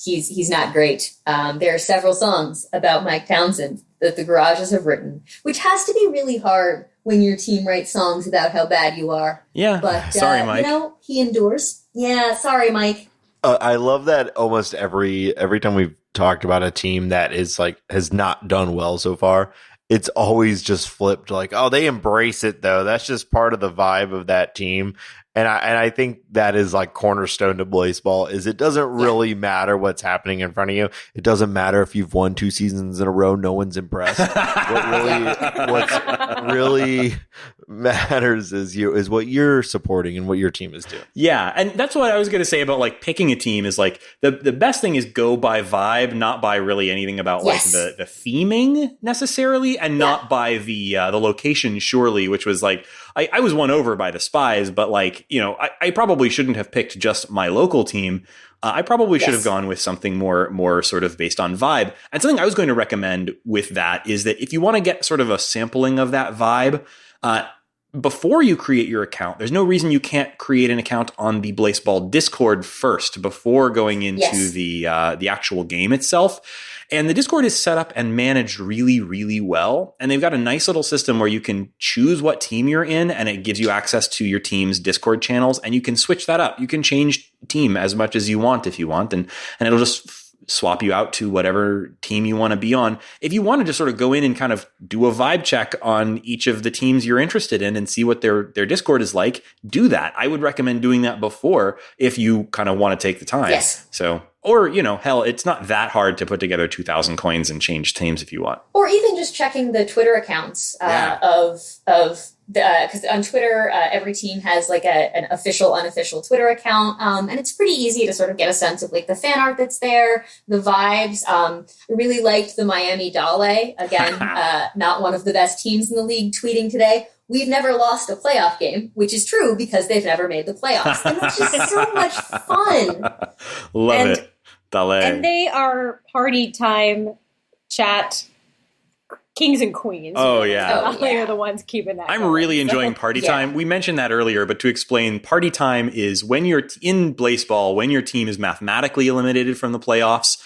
he's not great. There are several songs about Mike Townsend that the Garages have written, which has to be really hard when your team writes songs about how bad you are. Yeah. But, sorry, Mike. He endures. Yeah, sorry, Mike. I love that almost every time we've talked about a team that has not done well so far, it's always just flipped like, oh, they embrace it though. That's just part of the vibe of that team. And I think that is like cornerstone to Blaseball is it doesn't really matter what's happening in front of you. It doesn't matter if you've won 2 seasons in a row. No one's impressed. What's really matters is what you're supporting and what your team is doing. Yeah. And that's what I was going to say about like picking a team is like the best thing is go by vibe, not by really anything about like the theming necessarily, and not by the location, surely, which was like, I was won over by the Spies, but like, I probably shouldn't have picked just my local team. I probably should have gone with something more sort of based on vibe. And something I was going to recommend with that is that if you want to get sort of a sampling of that vibe, before you create your account, there's no reason you can't create an account on the Blaseball Discord first before going into the actual game itself. And the Discord is set up and managed really, really well. And they've got a nice little system where you can choose what team you're in, and it gives you access to your team's Discord channels, and you can switch that up. You can change team as much as you want if you want, and it'll just swap you out to whatever team you want to be on. If you want to just sort of go in and kind of do a vibe check on each of the teams you're interested in and see what their Discord is like, do that. I would recommend doing that before if you kind of want to take the time. Yes. So, or, hell, it's not that hard to put together 2,000 coins and change teams if you want. Or even just checking the Twitter accounts of because on Twitter, every team has like an official, unofficial Twitter account. And it's pretty easy to sort of get a sense of like the fan art that's there, the vibes. I really liked the Miami Dale. Again, not one of the best teams in the league, tweeting today, "We've never lost a playoff game," which is true because they've never made the playoffs. And that's just so much fun. Love it. Dale. And they are party time chat kings and queens. Oh, yeah. They're the ones keeping that. I'm going. really enjoying party time. We mentioned that earlier, but to explain, party time is when you're in Blaseball, when your team is mathematically eliminated from the playoffs,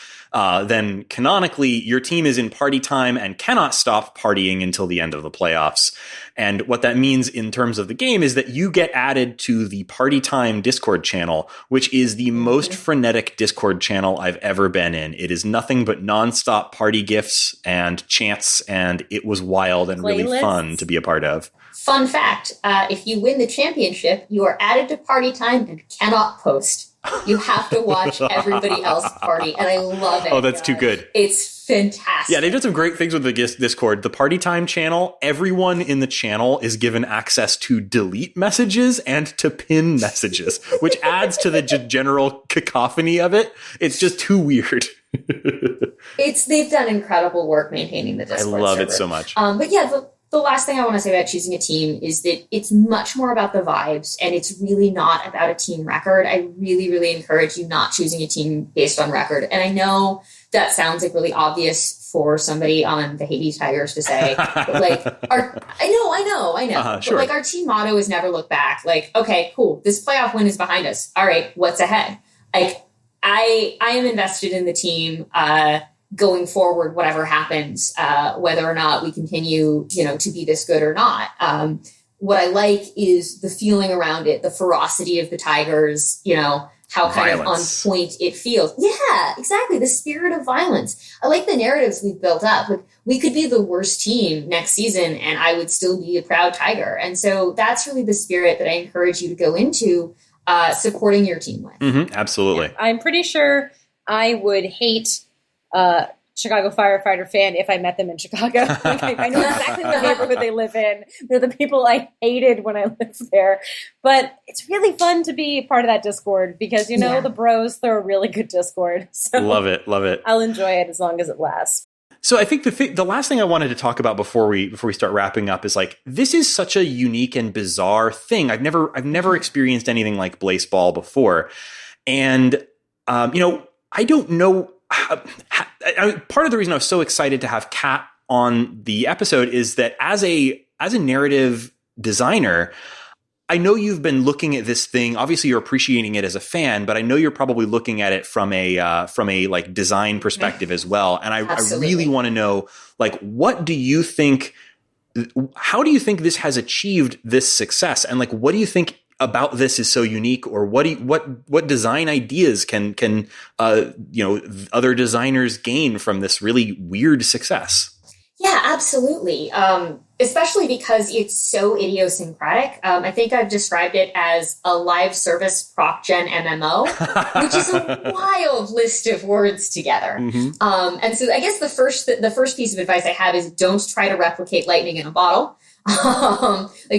then canonically your team is in party time and cannot stop partying until the end of the playoffs. And what that means in terms of the game is that you get added to the Party Time Discord channel, which is the most frenetic Discord channel I've ever been in. It is nothing but nonstop party gifts and chants, and it was wild and really fun to be a part of. Fun fact, if you win the championship, you are added to Party Time and cannot post. You have to watch everybody else party, and I love it. Oh, that's too good. It's fantastic. Yeah, they've done some great things with the Discord. The Party Time channel, everyone in the channel is given access to delete messages and to pin messages, which adds to the general cacophony of it. It's just too weird. They've done incredible work maintaining the Discord I love server. it so much. But yeah, the last thing I want to say about choosing a team is that it's much more about the vibes, and it's really not about a team record. I really, really encourage you not choosing a team based on record. And I know that sounds like really obvious for somebody on the Haiti Tigers to say, but like, I know. Sure. But like, our team motto is never look back. Like, okay, cool, this playoff win is behind us. All right, what's ahead? Like, I am invested in the team. Going forward, whatever happens, whether or not we continue, to be this good or not. What I like is the feeling around it, the ferocity of the Tigers, how kind of on point it feels. Yeah, exactly. The spirit of violence. I like the narratives we've built up. Like, we could be the worst team next season and I would still be a proud Tiger. And so that's really the spirit that I encourage you to go into supporting your team with. Mm-hmm, absolutely. Yeah. I'm pretty sure I would hate Chicago firefighter fan if I met them in Chicago. I know exactly the neighborhood they live in. They're the people I hated when I lived there. But it's really fun to be part of that Discord because, the bros, they're a really good Discord. So love it. I'll enjoy it as long as it lasts. So I think the last thing I wanted to talk about before we start wrapping up is like, this is such a unique and bizarre thing. I've never experienced anything like Blaseball before. And, I don't know. Part of the reason I was so excited to have Kat on the episode is that as a narrative designer, I know you've been looking at this thing. Obviously, you're appreciating it as a fan, but I know you're probably looking at it from a like design perspective as well. And I really want to know, like, what do you think? How do you think this has achieved this success? And like, what do you think about this is so unique, or what design ideas can other designers gain from this really weird success? Yeah, absolutely. Especially because it's so idiosyncratic. I think I've described it as a live service prop gen MMO, which is a wild list of words together. Mm-hmm. And so I guess the first piece of advice I have is don't try to replicate lightning in a bottle.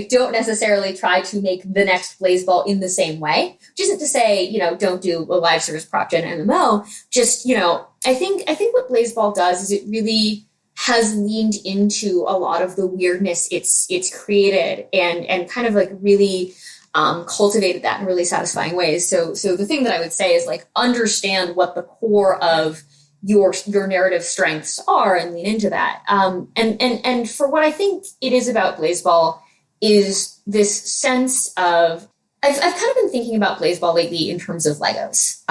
Don't necessarily try to make the next Blaseball in the same way, which isn't to say, don't do a live service prop gen MMO. Just, I think what Blaseball does is it really has leaned into a lot of the weirdness it's created and kind of like really cultivated that in really satisfying ways. So the thing that I would say is like, understand what the core of your narrative strengths are and lean into that. And for what I think it is about Blaseball is this sense of, I've kind of been thinking about Blaseball lately in terms of Legos.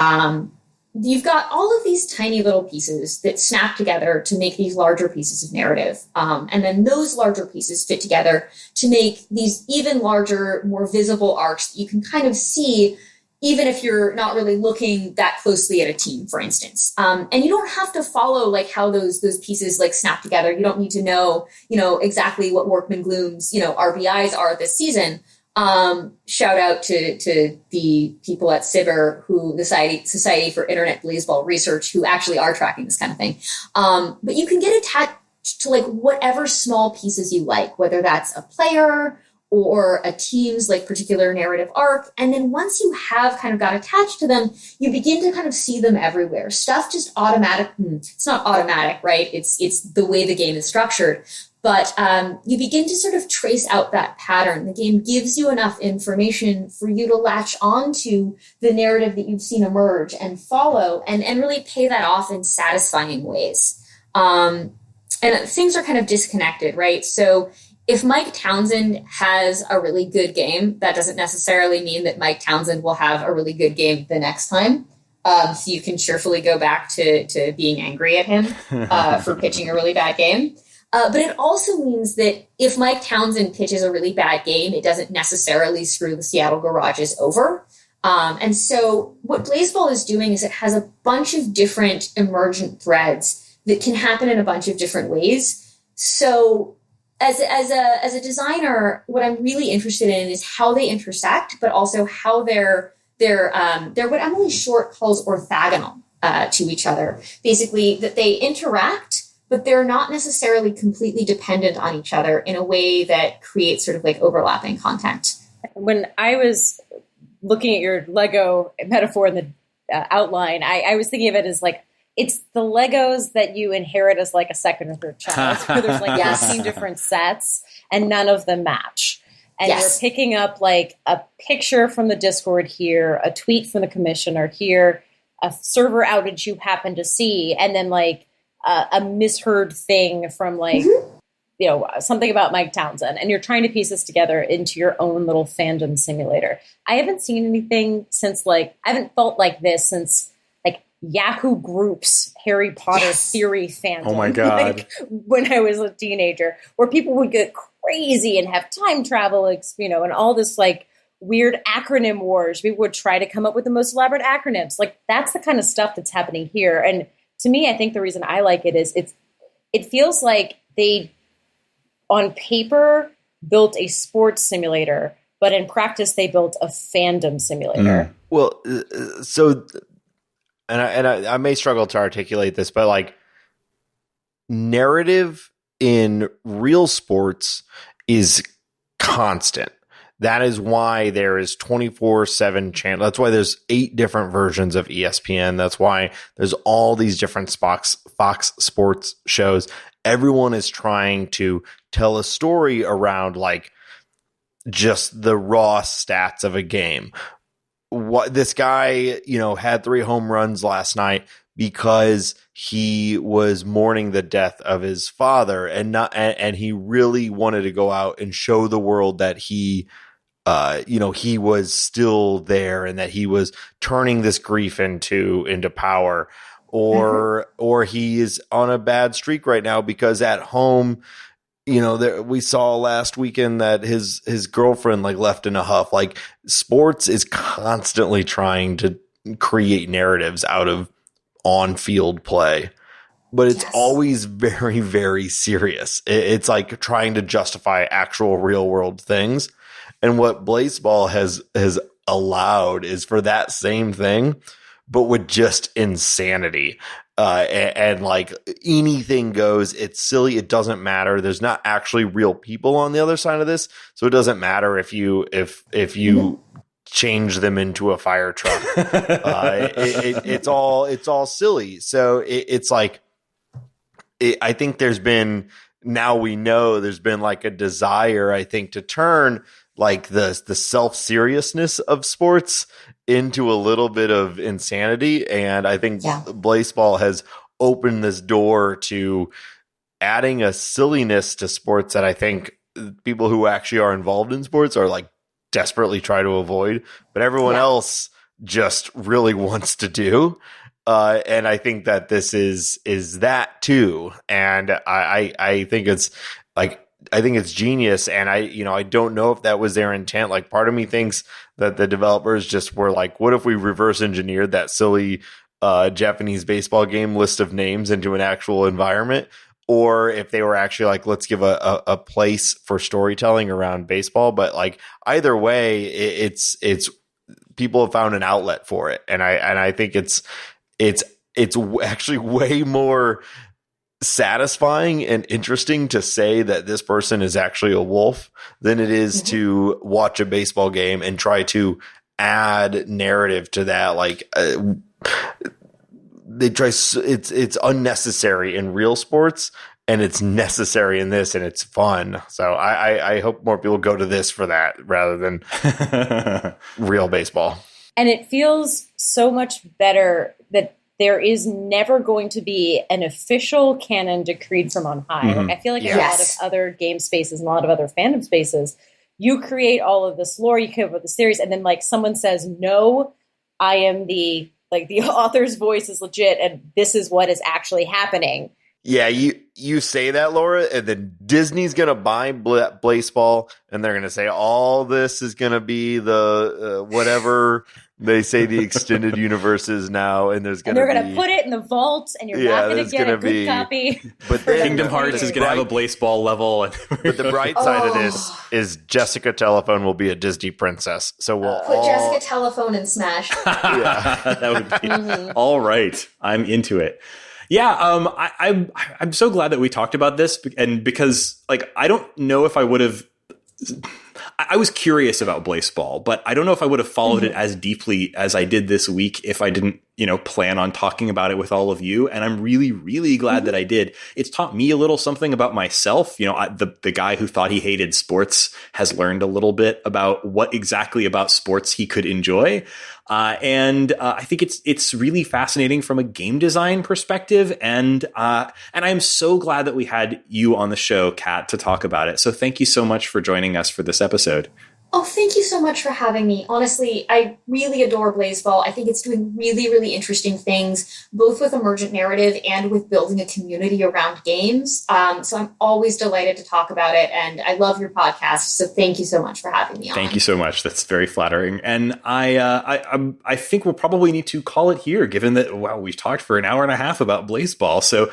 You've got all of these tiny little pieces that snap together to make these larger pieces of narrative. And then those larger pieces fit together to make these even larger, more visible arcs that you can kind of see even if you're not really looking that closely at a team, for instance. And you don't have to follow like how those pieces like snap together. You don't need to know, exactly what Workman Gloom's, RBIs are this season. Shout out to the people at SIBR, the Society for Internet Blaseball Research, who actually are tracking this kind of thing. But you can get attached to like whatever small pieces you like, whether that's a player or a team's like particular narrative arc. And then once you have kind of got attached to them, you begin to kind of see them everywhere. Stuff just it's not automatic, right? It's the way the game is structured. But you begin to sort of trace out that pattern. The game gives you enough information for you to latch onto the narrative that you've seen emerge and follow and really pay that off in satisfying ways. And things are kind of disconnected, right? So if Mike Townsend has a really good game, that doesn't necessarily mean that Mike Townsend will have a really good game the next time. So you can cheerfully go back to being angry at him for pitching a really bad game. But it also means that if Mike Townsend pitches a really bad game, it doesn't necessarily screw the Seattle Garages over. And so what Blaseball is doing is it has a bunch of different emergent threads that can happen in a bunch of different ways. So as a designer, what I'm really interested in is how they intersect, but also how they're what Emily Short calls orthogonal to each other. Basically, that they interact, but they're not necessarily completely dependent on each other in a way that creates sort of like overlapping content. When I was looking at your Lego metaphor in the outline, I was thinking of it as like, it's the Legos that you inherit as like a second or third child, where there's like 15 different sets and none of them match. And you're picking up like a picture from the Discord here, a tweet from the commissioner here, a server outage you happen to see, and then like a misheard thing from like, something about Mike Townsend. And you're trying to piece this together into your own little fandom simulator. I haven't seen anything since I haven't felt like this since Yahoo Group's Harry Potter theory fandom. Oh my God. When I was a teenager, where people would get crazy and have time travel, and all this like weird acronym wars. We would try to come up with the most elaborate acronyms. Like that's the kind of stuff that's happening here. And to me, I think the reason I like it is it feels like they, on paper, built a sports simulator, but in practice, they built a fandom simulator. Well, so... And I may struggle to articulate this, but like narrative in real sports is constant. That is why there is 24/7 channel. That's why there's 8 different versions of ESPN. That's why there's all these different Fox Sports shows. Everyone is trying to tell a story around like just the raw stats of a game. What this guy, had 3 home runs last night because he was mourning the death of his father, and he really wanted to go out and show the world that he was still there and that he was turning this grief into power, or he is on a bad streak right now because at home, we saw last weekend that his girlfriend like left in a huff. Like sports is constantly trying to create narratives out of on-field play, but it's always very, very serious. It's like trying to justify actual real-world things. And what Blaseball has allowed is for that same thing, but with just insanity. And like anything goes. It's silly. It doesn't matter. There's not actually real people on the other side of this, so it doesn't matter if you change them into a fire truck. It's all silly. So it's like I think there's been like a desire, I think, to turn like the self-seriousness of sports into a little bit of insanity. And I think Blaseball has opened this door to adding a silliness to sports that I think people who actually are involved in sports are like desperately try to avoid, but everyone else just really wants to do. And I think that this is that too. And I think it's like I think it's genius, and I don't know if that was their intent. Like, part of me thinks that the developers just were like, what if we reverse engineered that silly Japanese baseball game list of names into an actual environment? Or if they were actually like, let's give a place for storytelling around baseball. But like, either way, it's people have found an outlet for it, and I think it's actually way more satisfying and interesting to say that this person is actually a wolf than it is to watch a baseball game and try to add narrative to that. Like, it's unnecessary in real sports, and it's necessary in this, and it's fun. So I hope more people go to this for that rather than real baseball. And it feels so much better that there is never going to be an official canon decreed from on high. Like, I feel like in a lot of other game spaces and a lot of other fandom spaces, you create all of this lore, you come up with the series, and then like someone says, no, I am the author's voice is legit, and this is what is actually happening. Yeah, you say that, Laura, and then Disney's going to buy Blaseball, and they're going to say all this is going to be the whatever they say the extended universe is now, and there's going to be... they're going to put it in the vault, and you're not going to get a good copy. But then, Kingdom Hearts is going to have a Blaseball level. But the bright side of this is Jessica Telephone will be a Disney princess. So we'll put Jessica Telephone in Smash. That would be all right. I'm into it. Yeah, I'm so glad that we talked about this, and because like I don't know if I would have. I was curious about Blaseball, but I don't know if I would have followed it as deeply as I did this week if I didn't, plan on talking about it with all of you. And I'm really, really glad that I did. It's taught me a little something about myself. The guy who thought he hated sports has learned a little bit about what exactly about sports he could enjoy. And I think it's really fascinating from a game design perspective. And I'm so glad that we had you on the show, Kat, to talk about it. So thank you so much for joining us for this episode. Oh, thank you so much for having me. Honestly, I really adore Blaseball. I think it's doing really, really interesting things, both with emergent narrative and with building a community around games. So I'm always delighted to talk about it, and I love your podcast. So thank you so much for having me on. Thank you so much. That's very flattering. And I think we'll probably need to call it here, given that, we've talked for an hour and a half about Blaseball. So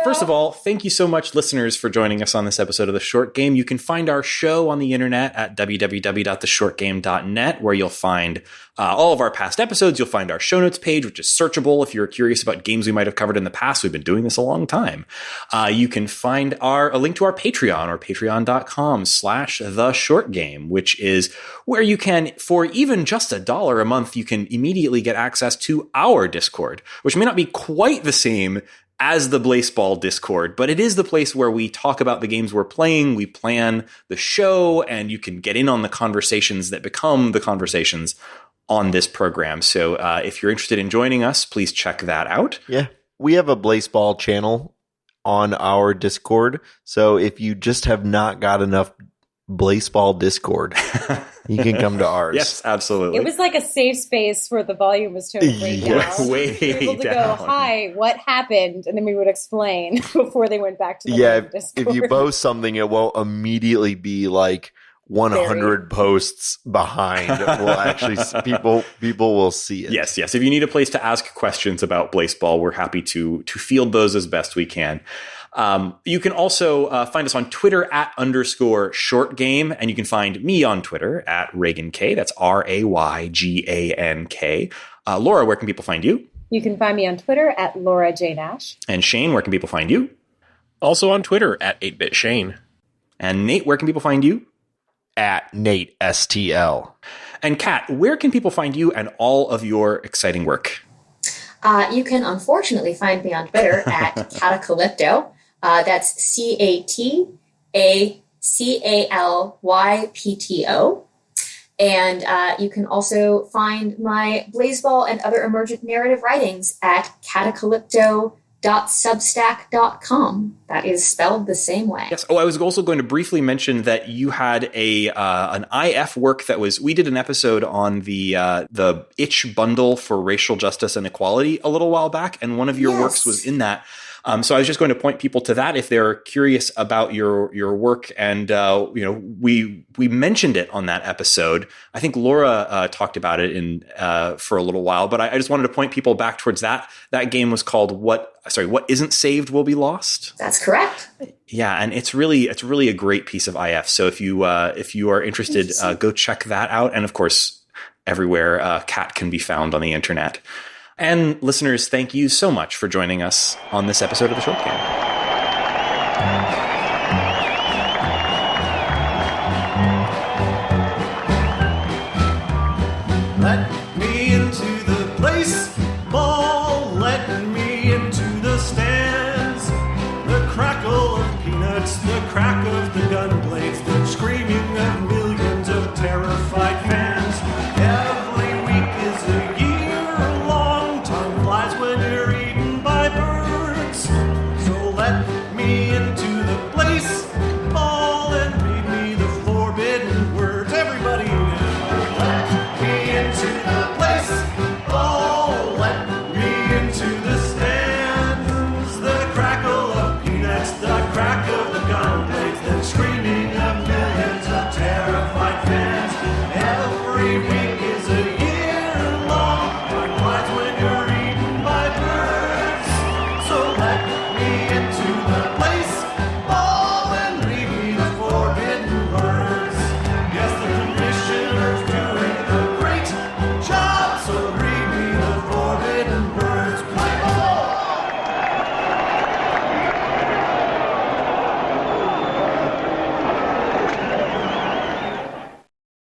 first of all, thank you so much, listeners, for joining us on this episode of The Short Game. You can find our show on the internet at www.theshortgame.net, where you'll find all of our past episodes. You'll find our show notes page, which is searchable if you're curious about games we might have covered in the past. We've been doing this a long time. You can find a link to our Patreon, or patreon.com/theshortgame, which is where you can, for even just $1 a month, you can immediately get access to our Discord, which may not be quite the same as the Blaseball Discord, but it is the place where we talk about the games we're playing, we plan the show, and you can get in on the conversations that become the conversations on this program. So if you're interested in joining us, please check that out. Yeah, we have a Blaseball channel on our Discord, so if you just have not got enough Blaseball Discord, you can come to ours. Yes, absolutely. It was like a safe space where the volume was totally way down. Way we were able to down. go, hi, what happened? And then we would explain before they went back to the main Discord. If you post something, it won't immediately be like 100 posts behind. Well, actually, people will see it. Yes. If you need a place to ask questions about Blaseball, we're happy to field those as best we can. You can also find us on Twitter at _shortgame, and you can find me on Twitter at Reagan K. That's RAYGANK. Laura, where can people find you? You can find me on Twitter at Laura J. Nash. And Shane, where can people find you? Also on Twitter at 8BitShane. And Nate, where can people find you? At Nate STL. And Kat, where can people find you and all of your exciting work? You can unfortunately find me on Twitter at Catacalypto. That's CATACALYPTO. And you can also find my Blaseball and other emergent narrative writings at catacalypto.substack.com. That is spelled the same way. Yes. Oh, I was also going to briefly mention that you had an IF work that we did an episode on the itch bundle for racial justice and equality a little while back, and one of your works was in that. So I was just going to point people to that if they're curious about your work. And we mentioned it on that episode. I think Laura talked about it for a little while, but I just wanted to point people back towards that. That game was called What Isn't Saved Will Be Lost. That's correct. Yeah, and it's really a great piece of IF. So if you are interested, go check that out. And of course, everywhere Cat can be found on the internet. And listeners, thank you so much for joining us on this episode of The Short Game.